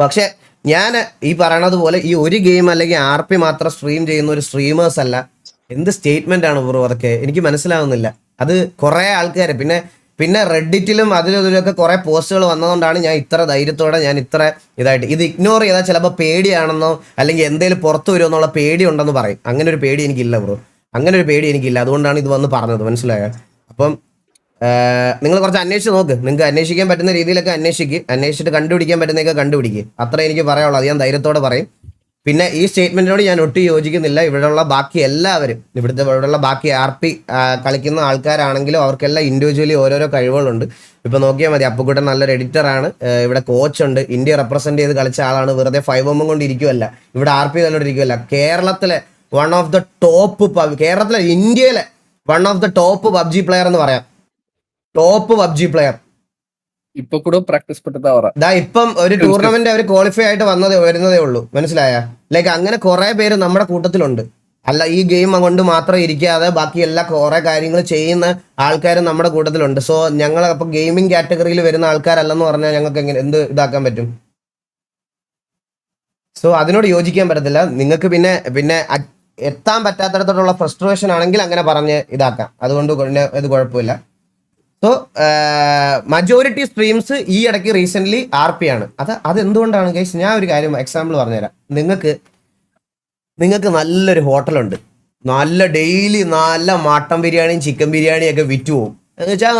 [SPEAKER 1] പക്ഷെ ഞാൻ ഈ പറയണത് പോലെ ഈ ഒരു ഗെയിം അല്ലെങ്കിൽ RP മാത്രം സ്ട്രീം ചെയ്യുന്ന ഒരു സ്ട്രീമേഴ്സ് അല്ല. എന്ത് സ്റ്റേറ്റ്മെന്റ് ആണ് ബ്രോ അതൊക്കെ? എനിക്ക് മനസ്സിലാവുന്നില്ല. അത് കുറെ ആൾക്കാർ പിന്നെ റെഡിറ്റിലും അതിലും ഇതിലൊക്കെ കുറെ പോസ്റ്റുകൾ വന്നതുകൊണ്ടാണ് ഞാൻ ഇത്ര ധൈര്യത്തോടെ ഞാൻ ഇത്ര ഇതായിട്ട് ഇത് ഇഗ്നോർ ചെയ്താൽ ചിലപ്പോൾ പേടിയാണെന്നോ അല്ലെങ്കിൽ എന്തെങ്കിലും പുറത്തു വരുമോ എന്നുള്ള പേടി ഉണ്ടെന്ന് പറയും. അങ്ങനെ ഒരു പേടി എനിക്കില്ല ബ്രോ, അങ്ങനെ ഒരു പേടി എനിക്കില്ല. അതുകൊണ്ടാണ് ഇത് വന്ന് പറഞ്ഞത്, മനസ്സിലായോ? അപ്പം നിങ്ങൾ കുറച്ച് അന്വേഷിച്ച് നോക്ക്. നിങ്ങൾക്ക് അന്വേഷിക്കാൻ പറ്റുന്ന രീതിയിലൊക്കെ അന്വേഷിച്ചിട്ട് കണ്ടുപിടിക്കാൻ പറ്റുന്നതൊക്കെ കണ്ടുപിടിക്കുക. അത്ര എനിക്ക് പറയാനുള്ളൂ. അത് ഞാൻ ധൈര്യത്തോടെ പറയും. പിന്നെ ഈ സ്റ്റേറ്റ്മെന്റിനോട് ഞാൻ ഒട്ടും യോജിക്കുന്നില്ല. ഇവിടെയുള്ള ബാക്കി എല്ലാവരും ഇവിടെയുള്ള ബാക്കി RP കളിക്കുന്ന ആൾക്കാരാണെങ്കിലും അവർക്കെല്ലാം ഇൻഡിവിജ്വലി ഓരോരോ കഴിവുകളുണ്ട്. ഇപ്പൊ നോക്കിയാൽ മതി, അപ്പുക്കുട്ടൻ നല്ലൊരു എഡിറ്ററാണ്, ഇവിടെ കോച്ചുണ്ട്, ഇന്ത്യ റെപ്രസെന്റ് ചെയ്ത് കളിച്ച ആളാണ്, വെറുതെ 5M കൊണ്ട് ഇരിക്കുമല്ല, ഇവിടെ RP നല്ലോണ്ടിരിക്കുമല്ല. കേരളത്തിലെ വൺ ഓഫ് ദ ടോപ്പ് കേരളത്തിലെ ഇന്ത്യയിലെ one of the top PUBG player എന്ന് പറയാം. ടോപ്പ് PUBG പ്ലെയർ
[SPEAKER 6] ഇപ്പൊ കൂടെ പ്രാക്ടീസ് പെട്ടതാ.
[SPEAKER 1] ഇപ്പം ഒരു ടൂർണമെന്റ് അവർ ക്വാളിഫൈ ആയിട്ട് വരുന്നതേ ഉള്ളൂ, മനസ്സിലായ? ലൈക്ക് അങ്ങനെ കുറെ പേര് നമ്മുടെ കൂട്ടത്തിലുണ്ട്. അല്ല ഈ ഗെയിം കൊണ്ട് മാത്രം ഇരിക്കാതെ ബാക്കി എല്ലാ കുറെ കാര്യങ്ങൾ ചെയ്യുന്ന ആൾക്കാരും നമ്മുടെ കൂട്ടത്തിലുണ്ട്. സോ ഞങ്ങൾ അപ്പൊ ഗെയിമിംഗ് കാറ്റഗറിയിൽ വരുന്ന ആൾക്കാരല്ലെന്ന് പറഞ്ഞാൽ ഞങ്ങൾക്ക് എങ്ങനെ എന്ത് ഇതാക്കാൻ പറ്റും? സോ അതിനോട് യോജിക്കാൻ പറ്റത്തില്ല. നിങ്ങൾക്ക് പിന്നെ എത്താൻ പറ്റാത്തടത്തോടുള്ള ഫ്രസ്ട്രേഷൻ ആണെങ്കിൽ അങ്ങനെ പറഞ്ഞ് ഇതാക്കാം. അതുകൊണ്ട് ഇത് കുഴപ്പമില്ല. സോ മജോറിറ്റി സ്ട്രീംസ് ഈ ഇടയ്ക്ക് റീസെന്റ് RP ആണ്. അതെന്തുകൊണ്ടാണ് ഗൈസ്? ഞാൻ ഒരു കാര്യം എക്സാമ്പിൾ പറഞ്ഞുതരാം. നിങ്ങൾക്ക് നല്ലൊരു ഹോട്ടലുണ്ട്, നല്ല ഡെയിലി നല്ല മട്ടൻ ബിരിയാണിയും ചിക്കൻ ബിരിയാണിയും ഒക്കെ വിറ്റ് പോകും. എന്ന് വെച്ചാൽ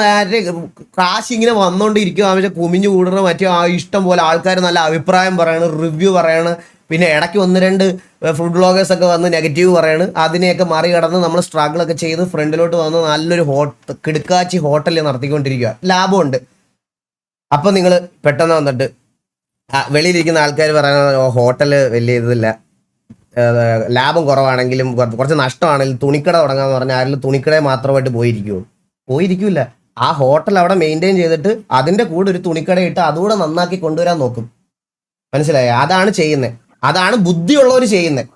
[SPEAKER 1] കാശ് ഇങ്ങനെ വന്നുകൊണ്ടിരിക്കും. ആവശ്യം കുമിഞ്ഞു കൂടുന്ന മറ്റേ ഇഷ്ടം പോലെ ആൾക്കാർ നല്ല അഭിപ്രായം പറയണ്, റിവ്യൂ പറയണ്. പിന്നെ ഇടയ്ക്ക് 1-2 ഫുഡ് ബ്ലോഗേഴ്സ് ഒക്കെ വന്ന് നെഗറ്റീവ് പറയാണ്. അതിനെയൊക്കെ മറികടന്ന് നമ്മൾ സ്ട്രഗിളൊക്കെ ചെയ്ത് ഫ്രണ്ടിലോട്ട് വന്ന് നല്ലൊരു കിടുക്കാച്ചി ഹോട്ടലിൽ നടത്തിക്കൊണ്ടിരിക്കുക, ലാഭമുണ്ട്. അപ്പം നിങ്ങൾ പെട്ടെന്ന് വന്നിട്ട് വെളിയിലിരിക്കുന്ന ആൾക്കാർ പറയുന്നത് ഹോട്ടല് വലിയ ഇതില്ല, ലാഭം കുറവാണെങ്കിലും കുറച്ച് നഷ്ടമാണെങ്കിലും തുണിക്കട തുടങ്ങാന്ന് പറഞ്ഞാൽ ആരെങ്കിലും തുണിക്കടയെ മാത്രമായിട്ട് പോയിരിക്കൂല. ആ ഹോട്ടൽ അവിടെ മെയിൻറ്റെയിൻ ചെയ്തിട്ട് അതിൻ്റെ കൂടെ ഒരു തുണിക്കട ഇട്ട് അതുകൂടെ നന്നാക്കി കൊണ്ടുവരാൻ നോക്കും, മനസ്സിലായോ? അതാണ് ചെയ്യുന്നത്. അതാണ് ബുദ്ധിയുള്ളവർ ചെയ്യുന്നത്.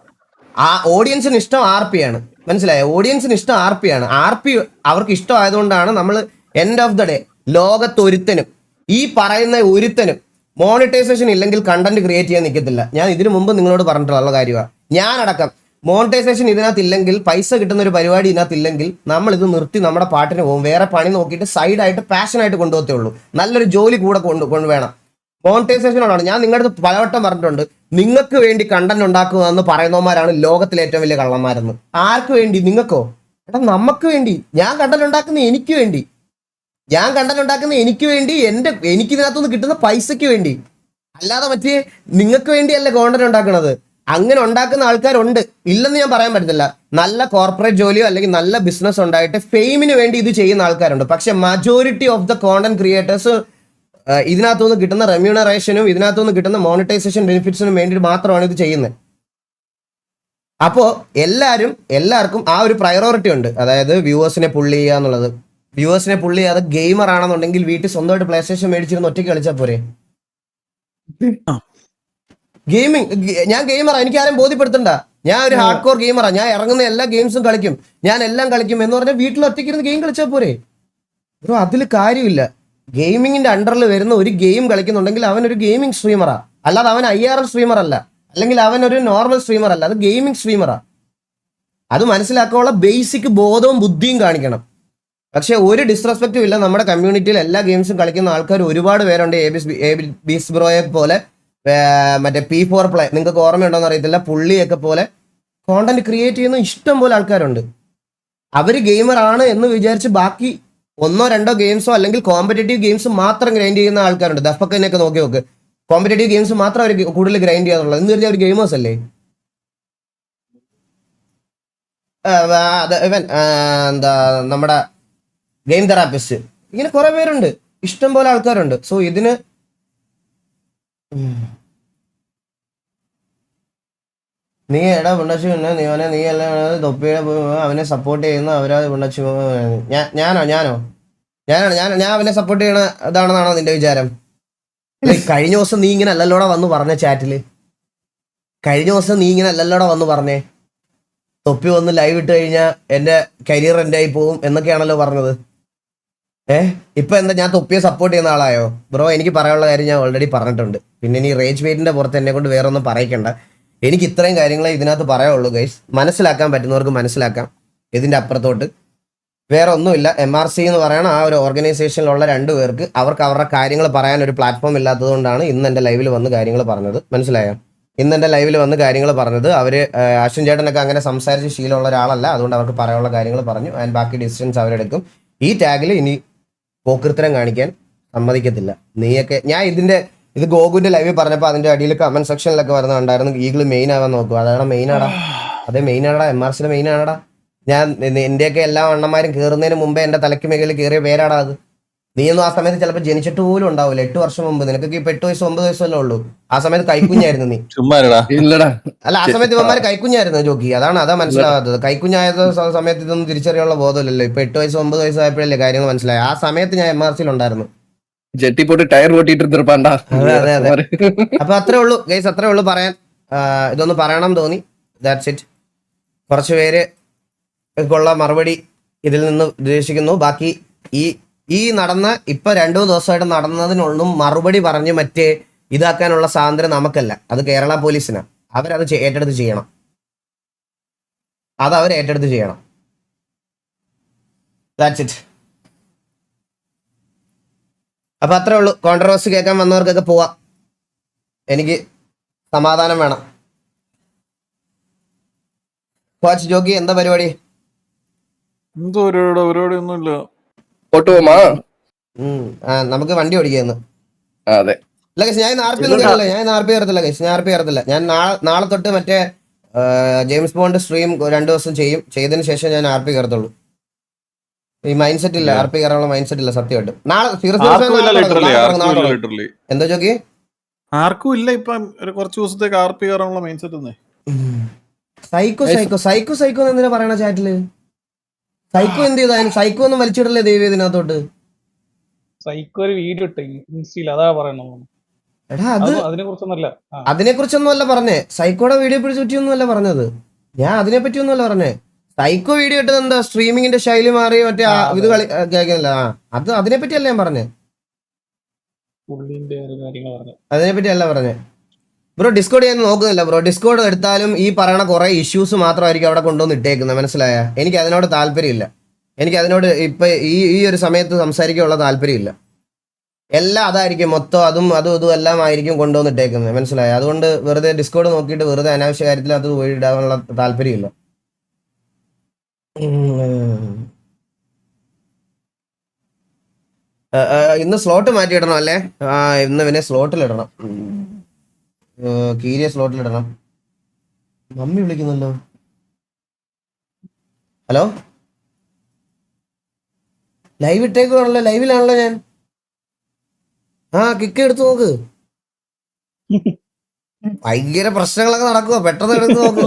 [SPEAKER 1] ആ ഓഡിയൻസിന് ഇഷ്ടം RP ആണ്, മനസ്സിലായോ? ഓഡിയൻസിന് ഇഷ്ടം RP ആണ്. RP അവർക്ക് ഇഷ്ടമായതുകൊണ്ടാണ് നമ്മൾ എൻഡ് ഓഫ് ദ ഡേ ലോകത്തൊരുത്തനും ഈ പറയുന്ന ഒരുത്തനും മോണിറ്റൈസേഷൻ ഇല്ലെങ്കിൽ കണ്ടന്റ് ക്രിയേറ്റ് ചെയ്യാൻ നിൽക്കത്തില്ല. ഞാൻ ഇതിനു മുമ്പ് നിങ്ങളോട് പറഞ്ഞിട്ടുള്ള കാര്യമാണ്. ഞാനടക്കം മോണിറ്റൈസേഷൻ ഇതിനകത്ത് ഇല്ലെങ്കിൽ, പൈസ കിട്ടുന്ന ഒരു പരിപാടി ഇതിനകത്ത് ഇല്ലെങ്കിൽ നമ്മൾ ഇത് നിർത്തി നമ്മുടെ പാട്ടിന് പോകും. വേറെ പണി നോക്കിയിട്ട് സൈഡായിട്ട് പാഷനായിട്ട് കൊണ്ടുപോകത്തേ ഉള്ളൂ. നല്ലൊരു ജോലി കൂടെ കൊണ്ട് വേണം. മോണിറ്റൈസേഷനോടാണ് ഞാൻ നിങ്ങളുടെ അടുത്ത് പലവട്ടം പറഞ്ഞിട്ടുണ്ട്. നിങ്ങൾക്ക് വേണ്ടി കണ്ടന്റ് ഉണ്ടാക്കുക എന്ന് പറയുന്നവന്മാരാണ് ലോകത്തിലെ ഏറ്റവും വലിയ കള്ളന്മാരെന്ന്. ആർക്ക് വേണ്ടി? നിങ്ങൾക്കോ? എടാ നമുക്ക് വേണ്ടി. ഞാൻ കണ്ടന്റ് ഉണ്ടാക്കുന്ന എനിക്ക് വേണ്ടി, എനിക്കിതിനകത്തുനിന്ന് കിട്ടുന്ന പൈസയ്ക്ക് വേണ്ടി, അല്ലാതെ മറ്റേ നിങ്ങൾക്ക് വേണ്ടിയല്ല കോണ്ടന്റ് ഉണ്ടാക്കുന്നത്. അങ്ങനെ ഉണ്ടാക്കുന്ന ആൾക്കാരുണ്ട്, ഇല്ലെന്ന് ഞാൻ പറയാൻ പറ്റത്തില്ല. നല്ല കോർപ്പറേറ്റ് ജോലിയോ അല്ലെങ്കിൽ നല്ല ബിസിനസ് ഉണ്ടായിട്ട് ഫെയിമിന് വേണ്ടി ഇത് ചെയ്യുന്ന ആൾക്കാരുണ്ട്. പക്ഷെ majority of the content creators ഇതിനകത്തുനിന്ന് കിട്ടുന്ന റെമ്യൂണറേഷനും ഇതിനകത്തുനിന്ന് കിട്ടുന്ന മോണിറ്റൈസേഷൻ ബെനിഫിറ്റ്സിനും വേണ്ടിയിട്ട് മാത്രമാണ് ഇത് ചെയ്യുന്നത്. അപ്പോൾ എല്ലാവർക്കും ആ ഒരു പ്രയോറിറ്റി ഉണ്ട്. അതായത് വ്യൂവേഴ്സിനെ പുള്ളി ചെയ്യുക എന്നുള്ളത്. വ്യൂവേഴ്സിനെ പുള്ളി ചെയ്യാതെ ഗെയിമർ ആണെന്നുണ്ടെങ്കിൽ വീട്ടിൽ സ്വന്തമായിട്ട് പ്ലേ സ്റ്റേഷൻ മേടിച്ചിരുന്ന് ഒറ്റയ്ക്ക് കളിച്ചാൽ പോരെ? ഞാൻ ഗെയിമറാ, എനിക്ക് ആരും ബോധ്യപ്പെടുത്തണ്ട. ഞാൻ ഒരു ഹാർഡ് കോർ ഗെയിമറാ. ഞാൻ ഇറങ്ങുന്ന എല്ലാ ഗെയിംസും കളിക്കും, ഞാൻ എല്ലാം കളിക്കും എന്ന് പറഞ്ഞാൽ വീട്ടിൽ ഒറ്റയ്ക്കിരുന്ന് ഗെയിം കളിച്ചാൽ പോരെ? ബ്രോ അതിൽ കാര്യമില്ല. ഗെയിമിങ്ങിന്റെ അണ്ടറിൽ വരുന്ന ഒരു ഗെയിം കളിക്കുന്നുണ്ടെങ്കിൽ അവൻ ഒരു ഗെയിമിംഗ് സ്ട്രീമറാ, അല്ലാതെ അവൻ IRL സ്ട്രീമർ അല്ല, അല്ലെങ്കിൽ അവൻ ഒരു നോർമൽ സ്ട്രീമർ അല്ല. അത് ഗെയിമിംഗ് സ്ട്രീമറാ. അത് മനസ്സിലാക്കാനുള്ള ബേസിക് ബോധവും ബുദ്ധിയും കാണിക്കണം. പക്ഷെ ഒരു ഡിസ്റെസ്പെക്റ്റും ഇല്ല. നമ്മുടെ കമ്മ്യൂണിറ്റിയിൽ എല്ലാ ഗെയിംസും കളിക്കുന്ന ആൾക്കാർ ഒരുപാട് പേരുണ്ട്. ബീസ് ബ്രോയെ പോലെ, മറ്റേ P4 പ്ലേ, നിങ്ങൾക്ക് ഓർമ്മയുണ്ടോന്ന് അറിയത്തില്ല, പുള്ളിയൊക്കെ പോലെ കോണ്ടന്റ് ക്രിയേറ്റ് ചെയ്യുന്ന ഇഷ്ടം പോലെ ആൾക്കാരുണ്ട്. അവർ ഗെയിമർ ആണ് എന്ന് വിചാരിച്ച് ബാക്കി 1-2 ഗെയിംസോ അല്ലെങ്കിൽ കോമ്പറ്റേറ്റീവ് ഗെയിംസ് മാത്രം ഗ്രൈൻഡ് ചെയ്യുന്ന ആൾക്കാരുണ്ട്. ദഫക്കനെയൊക്കെ നോക്ക്, കോമ്പറ്റേറ്റീവ് ഗെയിംസ് മാത്രം അവർ കൂടുതൽ ഗ്രൈൻഡ് ചെയ്യാന്നുള്ളത്. എന്ന് പറഞ്ഞാൽ അവർ ഗെയിമേഴ്സ് അല്ലേ? എന്താ നമ്മുടെ ഗെയിം തെറാപ്പിസ്റ്റ്, ഇങ്ങനെ കുറെ പേരുണ്ട്, ഇഷ്ടം പോലെ ആൾക്കാരുണ്ട്. സോ ഇതിന് നീ എടാ പിണ്ണച്ചു നീ എല്ലാം തൊപ്പിയുടെ അവനെ സപ്പോർട്ട് ചെയ്യുന്ന അവരാ പിണ്ണച്ചു. ഞാനോ ഞാൻ അവനെ സപ്പോർട്ട് ചെയ്യണ ഇതാണെന്നാണോ നിന്റെ വിചാരം? കഴിഞ്ഞ ദിവസം നീ ഇങ്ങനെ അല്ലല്ലോടെ വന്ന് പറഞ്ഞ ചാറ്റില്, പറഞ്ഞേ തൊപ്പി വന്ന് ലൈവ് ഇട്ട് കഴിഞ്ഞാൽ എന്റെ കരിയർ എൻഡ് ആയി പോവും എന്നൊക്കെയാണല്ലോ പറഞ്ഞത്. ഇപ്പൊ എന്താ ഞാൻ തൊപ്പിയെ സപ്പോർട്ട് ചെയ്യുന്ന ആളായോ ബ്രോ? എനിക്ക് പറയാനുള്ള കാര്യം ഞാൻ ഓൾറെഡി പറഞ്ഞിട്ടുണ്ട്. പിന്നെ ഇനി റേജ് വെയിറ്റിന്റെ പുറത്ത് എന്നെ കൊണ്ട് വേറെ ഒന്നും പറയിക്കണ്ട. എനിക്ക് ഇത്രയും കാര്യങ്ങളെ ഇതിനകത്ത് പറയാനുള്ളൂ ഗൈസ്. മനസ്സിലാക്കാൻ പറ്റുന്നവർക്ക് മനസ്സിലാക്കാം. ഇതിന്റെ അപ്പുറത്തോട്ട് വേറെ ഒന്നുമില്ല. MRC എന്ന് പറയുന്ന ആ ഒരു ഓർഗനൈസേഷനിലുള്ള 2 പേർക്ക് അവർക്ക് അവരുടെ കാര്യങ്ങൾ പറയാൻ ഒരു പ്ലാറ്റ്ഫോം ഇല്ലാത്തതുകൊണ്ടാണ് ഇന്ന് എൻ്റെ ലൈവിൽ വന്ന് കാര്യങ്ങൾ പറഞ്ഞത്. മനസ്സിലായോ? ഇന്ന് എൻ്റെ ലൈവിൽ വന്ന് കാര്യങ്ങൾ പറഞ്ഞത് അവർ അശ്വിൻ ചേട്ടനൊക്കെ അങ്ങനെ സംസാരിച്ച് ശീലമുള്ള ഒരാളല്ല. അതുകൊണ്ട് അവർക്ക് പറയാനുള്ള കാര്യങ്ങൾ പറഞ്ഞു. ആൻഡ് ബാക്കി ഡിസിഷൻസ് അവരെടുക്കും. ഈ ടാഗിൽ ഇനി പോക്കൃത്തരം കാണിക്കാൻ സമ്മതിക്കത്തില്ല. നീയൊക്കെ ഇത് ഗോകുന്റെ ലൈവിൽ പറഞ്ഞപ്പോൾ അതിന്റെ അടിയിൽ കമന്റ് സെക്ഷനിലൊക്കെ വരുന്ന കണ്ടായിരുന്നു. ഈഗിൾ മെയിൻ ആവാൻ നോക്കുക. അതാണ് മെയിനാടാ. അതേ മെയിനാടാ. MRCയുടെ മെയിനാടാ. ഞാൻ എന്റെയൊക്കെ എല്ലാ അണ്ണന്മാരും കയറുന്നതിന് മുമ്പേ എന്റെ തലയ്ക്ക് മേഖലയിൽ കയറിയ പേരാടാ അത്. നീയൊന്നും ആ സമയത്ത് ചിലപ്പോൾ ജനിച്ചിട്ട് പോലും ഉണ്ടാവില്ല. 8 വർഷം മുമ്പ്. നിനക്കൊക്കെ ഇപ്പൊ 8 വയസ്സ് 9 വയസ്സല്ലേ ഉള്ളൂ. ആ സമയത്ത് കൈക്കുഞ്ഞായിരുന്നു നീ.
[SPEAKER 6] ഇല്ലടാ.
[SPEAKER 1] അല്ല, ആ സമയത്ത് ഇവന്മാര് കൈക്കുഞ്ഞായിരുന്നു ജോക്കി. അതാ മനസ്സിലാവാത്തത്. കൈക്കുഞ്ഞായത് സമയത്ത് ഇതൊന്നും തിരിച്ചറിയാനുള്ള ബോധമില്ലല്ലോ. ഇപ്പൊ 8 വയസ്സ് 9 വയസ്സായപ്പോഴല്ലേ കാര്യങ്ങൾ മനസ്സിലായി. ആ സമയത്ത് ഞാൻ MRCയിൽ ഉണ്ടായിരുന്നു.
[SPEAKER 6] ജെട്ടി പോട്ട് ടയർ ഓട്ടിട്ട് ഇരുന്നിരുപ്പാണ്ടാ.
[SPEAKER 1] അതെ. അപ്പൊ അത്രേ ഉള്ളൂ ഗൈസ്, അത്രേ ഉള്ളൂ പറയാൻ. ഇതൊന്ന് പറയണം തോന്നി. That's it. കുറച്ച് പേര് ക്കുള്ള മറുപടി ഇതിൽ നിന്ന് ഉദ്ദേശിക്കുന്നു. ബാക്കി ഈ നടന്ന ഇപ്പൊ 2 ദിവസമായിട്ട് നടന്നതിനൊന്നും മറുപടി പറഞ്ഞ് മറ്റേ ഇതാക്കാനുള്ള സ്വാതന്ത്ര്യം നമുക്കല്ല. അത് കേരള പോലീസിനാണ്. അവരത് ഏറ്റെടുത്ത് ചെയ്യണം. അത് അവർ ഏറ്റെടുത്ത് ചെയ്യണം. That's it. അപ്പൊ അത്രേ ഉള്ളൂ. കോൺട്രവേഴ്സി കേൾക്കാൻ വന്നവർക്കൊക്കെ പോവാം. എനിക്ക് സമാധാനം വേണം. വാച്ച് ജോക്കി, എന്താ പരിപാടി?
[SPEAKER 4] എന്തോ പരിപാടി ഒന്നുമില്ല.
[SPEAKER 6] പോട്ട് പോമാ.
[SPEAKER 1] നമുക്ക് വണ്ടി ഓടിക്കുന്നു.
[SPEAKER 6] അതെ.
[SPEAKER 1] ഇല്ല ഗൈസ്, ഞാൻ ആർപി ഒന്നും കയറില്ല. ഞാൻ ആർപി കയറത്തില്ല. ഞാൻ നാളെ തൊട്ട് മറ്റേ ജെയിംസ് ബോണ്ട് സ്ട്രീം 2 ദിവസം ചെയ്തതിന് ശേഷം ഞാൻ ആർപി കയറത്തുള്ളൂ. ഈ മൈൻഡ് സെറ്റ് ഇല്ല. ആർപി കയറാനുള്ള മൈൻഡ് സെറ്റ് ഇല്ല സത്യമായിട്ട്. നാളെ എന്താ ചോക്കി?
[SPEAKER 4] ആർക്കും ഇല്ല ഇപ്പം കുറച്ച് ദിവസത്തേക്ക് RP കയറാനുള്ള മൈൻഡ് സെറ്റ്.
[SPEAKER 1] സൈക്കോ എന്തിനാ പറയണ ചാറ്റില്? സൈക്കോ എന്ത് ചെയ്താലും സൈക്കോ ഒന്നും വലിച്ചിടല്ലേ ദൈവം ഇതിനകത്തോട്ട്.
[SPEAKER 7] സൈക്കോ ഒരു വീഡിയോ ഇട്ട് ഇൻസ്റ്റയിൽ, അതാ പറയണത്.
[SPEAKER 1] എടാ അതിനെ കുറിച്ചൊന്നുമല്ല പറഞ്ഞേ. സൈക്കോയുടെ വീഡിയോ പറ്റിയൊന്നുമല്ല പറഞ്ഞത്. ഞാൻ അതിനെ പറ്റിയൊന്നുമല്ല പറഞ്ഞേ. സൈക്കോ വീഡിയോ ഇട്ടത് എന്താ? സ്ട്രീമിങ്ങിന്റെ ശൈലി മാറി മറ്റേ ഇത് കളി കേൾക്കുന്നില്ല. അതിനെ പറ്റിയല്ല ഞാൻ പറഞ്ഞേ. അതിനെ പറ്റിയല്ല പറഞ്ഞേ ബ്രോ. ഡിസ്കോഡ് ഞാൻ നോക്കുന്നില്ല ബ്രോ. ഡിസ്കോഡ് എടുത്താലും ഈ പറയണ കുറെ ഇഷ്യൂസ് മാത്രമായിരിക്കും അവിടെ കൊണ്ടുവന്ന് ഇട്ടേക്കുന്നത്. മനസ്സിലായ? എനിക്ക് അതിനോട് താല്പര്യമില്ല. എനിക്ക് അതിനോട് ഇപ്പൊ ഈ ഒരു സമയത്ത് സംസാരിക്കാനുള്ള താല്പര്യമില്ല. എല്ലാം അതായിരിക്കും മൊത്തം. അതും ഇതും എല്ലാം ആയിരിക്കും കൊണ്ടുവന്നിട്ടേക്കുന്നത്. മനസ്സിലായ? അതുകൊണ്ട് വെറുതെ ഡിസ്കോഡ് നോക്കിയിട്ട് വെറുതെ അനാവശ്യ കാര്യത്തിൽ അത് പോയി ഇടാനുള്ള താല്പര്യമില്ല. ഇന്ന് സ്ലോട്ട് മാറ്റിയിടണം അല്ലേ? ഇന്ന് പിന്നെ സ്ലോട്ടിലിടണം. കീരിയ സ്ലോട്ടിലിടണം. മമ്മി വിളിക്കുന്നല്ലോ. ഹലോ, ലൈവ് ഇട്ടേക്കുവാണല്ലോ. ലൈവിലാണല്ലോ ഞാൻ. കിക്ക് എടുത്ത് നോക്ക്. ഭയങ്കര പ്രശ്നങ്ങളൊക്കെ നടക്കുവോ? പെട്ടെന്ന് എടുത്ത് നോക്ക്.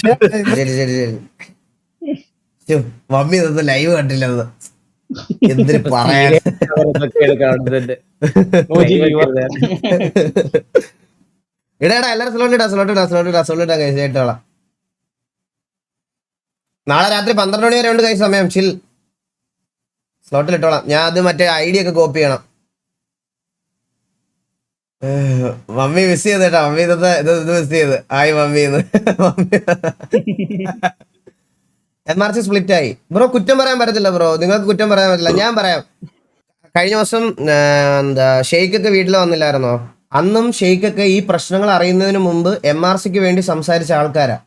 [SPEAKER 1] ശരി. മമ്മി ഇതൊന്നും ലൈവ് കണ്ടില്ലെന്ന് എന്തിന് പറയാൻ. ഇടാ എല്ലാരും സ്ലോട്ട് ഇടാ കഴിച്ച് കേട്ടോളാം. നാളെ രാത്രി 12 മണി വരെ ഉണ്ട് കഴിച്ച സമയം. ചിൽ. സ്ലോട്ടിൽ ഇട്ടോളാം. ഞാൻ അത് മറ്റേ ID ഒക്കെ കോപ്പി ചെയ്യണം. മമ്മി മിസ് ചെയ്തേട്ടാ. മമ്മി ഇത് മിസ് ചെയ്ത്. ആയി മമ്മിന്ന്. MRC സ്പ്ലിറ്റ് ആയി ബ്രോ. കുറ്റം പറയാൻ പറ്റത്തില്ല ബ്രോ. നിങ്ങൾക്ക് കുറ്റം പറയാൻ പറ്റില്ല. ഞാൻ പറയാം. കഴിഞ്ഞ ദിവസം ഷെയ്ഖൊക്കെ വീട്ടിൽ വന്നില്ലായിരുന്നോ? അന്നും ഷെയ്ഖൊക്കെ ഈ പ്രശ്നങ്ങൾ അറിയുന്നതിന് മുമ്പ് MRCക്ക് വേണ്ടി സംസാരിച്ച ആൾക്കാരാ.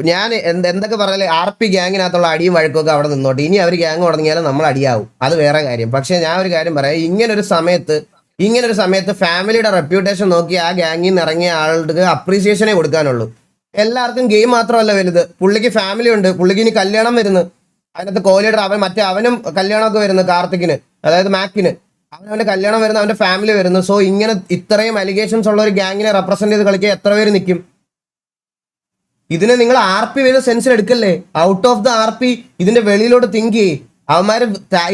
[SPEAKER 1] ഞാൻ എന്തൊക്കെ പറഞ്ഞാല് RP ഗ്യാങ്ങിനകത്തുള്ള അടിയും വഴക്കൊക്കെ അവിടെ നിന്നോട്ടെ. ഇനി അവർ ഗ്യാങ് തുടങ്ങിയാലും നമ്മൾ അടിയാവും. അത് വേറെ കാര്യം. പക്ഷെ ഞാൻ ഒരു കാര്യം പറയാം. ഇങ്ങനൊരു സമയത്ത് ഫാമിലിയുടെ റെപ്യൂട്ടേഷൻ നോക്കി ആ ഗ്യാങ്ങിൽ നിന്ന് ഇറങ്ങിയ ആൾക്ക് അപ്രീസിയേഷനെ കൊടുക്കാനുള്ളൂ. എല്ലാവർക്കും ഗെയിം മാത്രമല്ല വലുത്. പുള്ളിക്ക് ഫാമിലി ഉണ്ട്. പുള്ളിക്ക് ഇനി കല്യാണം വരുന്നു. അതിനകത്ത് കോഹ്ലിയുടെ അവനും കല്യാണമൊക്കെ വരുന്നു. കാർത്തിക്കിന്, അതായത് മാക്കിന്, അവന്റെ കല്യാണം വരുന്നു. അവന്റെ ഫാമിലി വരുന്നു. സോ ഇങ്ങനെ ഇത്രയും അലിഗേഷൻസ് ഉള്ള ഒരു ഗ്യാങ്ങിനെ റെപ്രസെന്റ് ചെയ്ത് കളിക്കാൻ എത്ര പേര് നിൽക്കും? ഇതിനെ നിങ്ങൾ RP ചെയ്ത സെൻസിൽ എടുക്കല്ലേ. ഔട്ട് ഓഫ് ദ RP ഇതിന്റെ വെളിയിലോട്ട് തിങ്ക് ചെയ്യ്. അവന്മാര്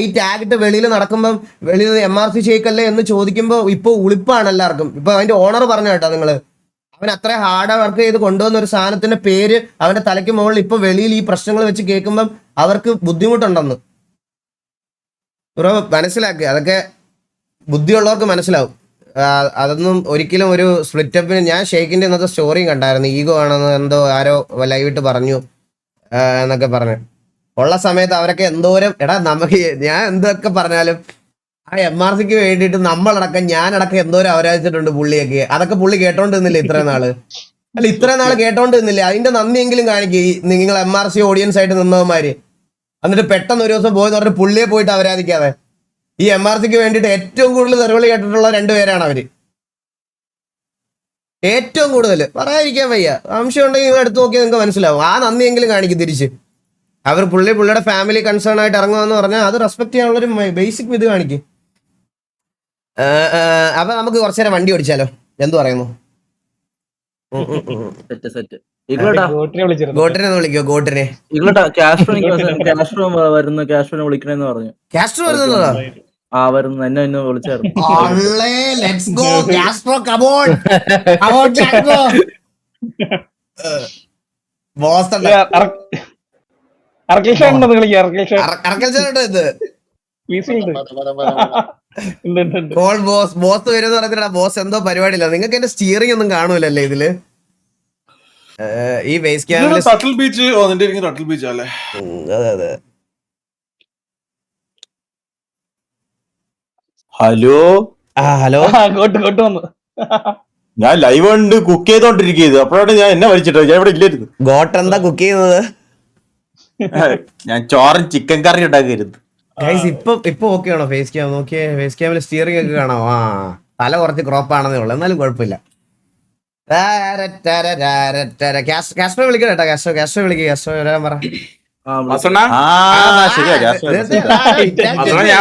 [SPEAKER 1] ഈ ടാഗ് ഇട്ട് വെളിയിൽ നടക്കുമ്പം വെളിയിൽ MRC ഷെയ്ക്കല്ലേ എന്ന് ചോദിക്കുമ്പോൾ ഇപ്പൊ ഉളിപ്പാണ് എല്ലാവർക്കും. ഇപ്പൊ അതിന്റെ ഓണർ പറഞ്ഞ കേട്ടോ നിങ്ങള്. അവൻ അത്ര ഹാർഡ് വർക്ക് ചെയ്ത് കൊണ്ടുവന്ന ഒരു സാധനത്തിന്റെ പേര് അവന്റെ തലയ്ക്ക് മുകളിൽ ഇപ്പൊ വെളിയിൽ ഈ പ്രശ്നങ്ങൾ വെച്ച് കേൾക്കുമ്പം അവർക്ക് ബുദ്ധിമുട്ടുണ്ടെന്ന്. ബ്രോ മനസ്സിലാക്കുക, അതൊക്കെ ബുദ്ധിയുള്ളവർക്ക് മനസ്സിലാവും. അതൊന്നും ഒരിക്കലും ഒരു സ്പ്ലിറ്റപ്പിന് ഞാൻ ഷെയ്ഖിന്റെ ഇന്നത്തെ സ്റ്റോറിയും കണ്ടായിരുന്നു. ഈഗോ ആണെന്ന് എന്തോ ആരോ ലൈവിട്ട് പറഞ്ഞു എന്നൊക്കെ പറഞ്ഞു. ഉള്ള സമയത്ത് അവരൊക്കെ എന്തോരം നമുക്ക് ഞാൻ എന്തൊക്കെ പറഞ്ഞാലും ആ MRCക്ക് വേണ്ടിയിട്ട് നമ്മളടക്കം ഞാനടക്കം എന്തോരം അവരാധിച്ചിട്ടുണ്ട് പുള്ളിയൊക്കെ. അതൊക്കെ പുള്ളി കേട്ടോണ്ട് നിന്നില്ല ഇത്രയും നാള്. അല്ല ഇത്രയും നാള് കേട്ടോണ്ട് നിന്നില്ല. അതിന്റെ നന്ദിയെങ്കിലും കാണിക്കുക നിങ്ങൾ MRC ഓഡിയൻസ് ആയിട്ട് നിന്നവന്മാര്. എന്നിട്ട് പെട്ടെന്ന് ഒരു ദിവസം പോയെന്ന് പറഞ്ഞിട്ട് പുള്ളിയെ പോയിട്ട് അവരാധിക്കാതെ. ഈ MRCക്ക് വേണ്ടിയിട്ട് ഏറ്റവും കൂടുതൽ തെറിവിളി കേട്ടിട്ടുള്ള 2 പേരാണ് അവര്. ഏറ്റവും കൂടുതൽ പറയാതിരിക്കാൻ വയ്യ. സംശയം ഉണ്ടെങ്കിൽ നിങ്ങൾ എടുത്തു നോക്കിയാൽ നിങ്ങൾക്ക് മനസ്സിലാവും. ആ നന്ദിയെങ്കിലും കാണിക്കും തിരിച്ച്. അവർ പുള്ളിയുടെ ഫാമിലി കൺസേൺ ആയിട്ട് ഇറങ്ങുമെന്ന് പറഞ്ഞാൽ അത് റെസ്പെക്ട് ചെയ്യാനുള്ളൊരു ബേസിക് ഇത് കാണിക്കും. അപ്പൊ നമുക്ക് കുറച്ചു നേരം വണ്ടി ഓടിച്ചാലോ, എന്ത് പറയുന്നു?
[SPEAKER 7] ഗോട്ടിനെ വിളിച്ചിരുന്നു.
[SPEAKER 1] ഗോട്ടിനെ ഒന്ന് വിളിക്കോ. ഗോട്ടിനെ
[SPEAKER 8] കാസ്ട്രോ വരുന്നു, കാസ്ട്രോനെ വിളിക്കണെന്ന് പറഞ്ഞു.
[SPEAKER 1] കാസ്ട്രോ വരുന്നതാ?
[SPEAKER 8] ആ വരുന്നു, എന്നെ ഇന്ന് വിളിച്ചായിരുന്നു.
[SPEAKER 7] അർക്കിൽഷാൻ ഉണ്ടെന്ന് കളിക്കുക.
[SPEAKER 1] ബോസ് വരുന്ന പറഞ്ഞിട്ടാ. ബോസ് എന്തോ പരിപാടിയില്ല. നിങ്ങൾക്ക് എന്റെ സ്റ്റിയറിംഗ് ഒന്നും കാണൂലല്ലേ ഇതില്? ഈ ബേസ് ക്യാമ്പിൽ
[SPEAKER 4] ടട്ടിൽ ബീച്ച്. ടട്ടിൽ ബീച്ച് അല്ലേ?
[SPEAKER 1] അതെ അതെ.
[SPEAKER 2] Hello
[SPEAKER 1] hello.
[SPEAKER 7] ഗോട്ട് വന്നു.
[SPEAKER 2] ഞാൻ ലൈവ് ഉണ്ട് കുക്ക് ചെയ്തോണ്ടിരിക്കുന്നത്. അപ്പോഴാണ് ഞാൻ എന്നെ വലിച്ചിട്ടോ. ഞാൻ ഇവിടെ ഇല്ലായിരുന്നു.
[SPEAKER 1] ഗോട്ട് എന്താ കുക്ക് ചെയ്യുന്നത്?
[SPEAKER 2] ഞാൻ ചോറും ചിക്കൻ കറി ഉണ്ടാക്കരുത്.
[SPEAKER 1] ഇപ്പൊ ഓക്കെ ആണോ ഫേസ് ക്യാം? നോക്കിയേ, ഫേസ് ക്യാമിൽ സ്റ്റിയറിംഗ് ഒക്കെ കാണാം. തല കുറച്ച് ക്രോപ്പ് ആണെന്നേ ഉള്ളൂ, എന്നാലും കുഴപ്പമില്ല. കാസ്ട്രോ വിളിക്കണം കേട്ടോ. കാസ്ട്രോ വിളിക്കുക. കാസ്ട്രോ വരാൻ പറ.
[SPEAKER 2] ശരിയാ.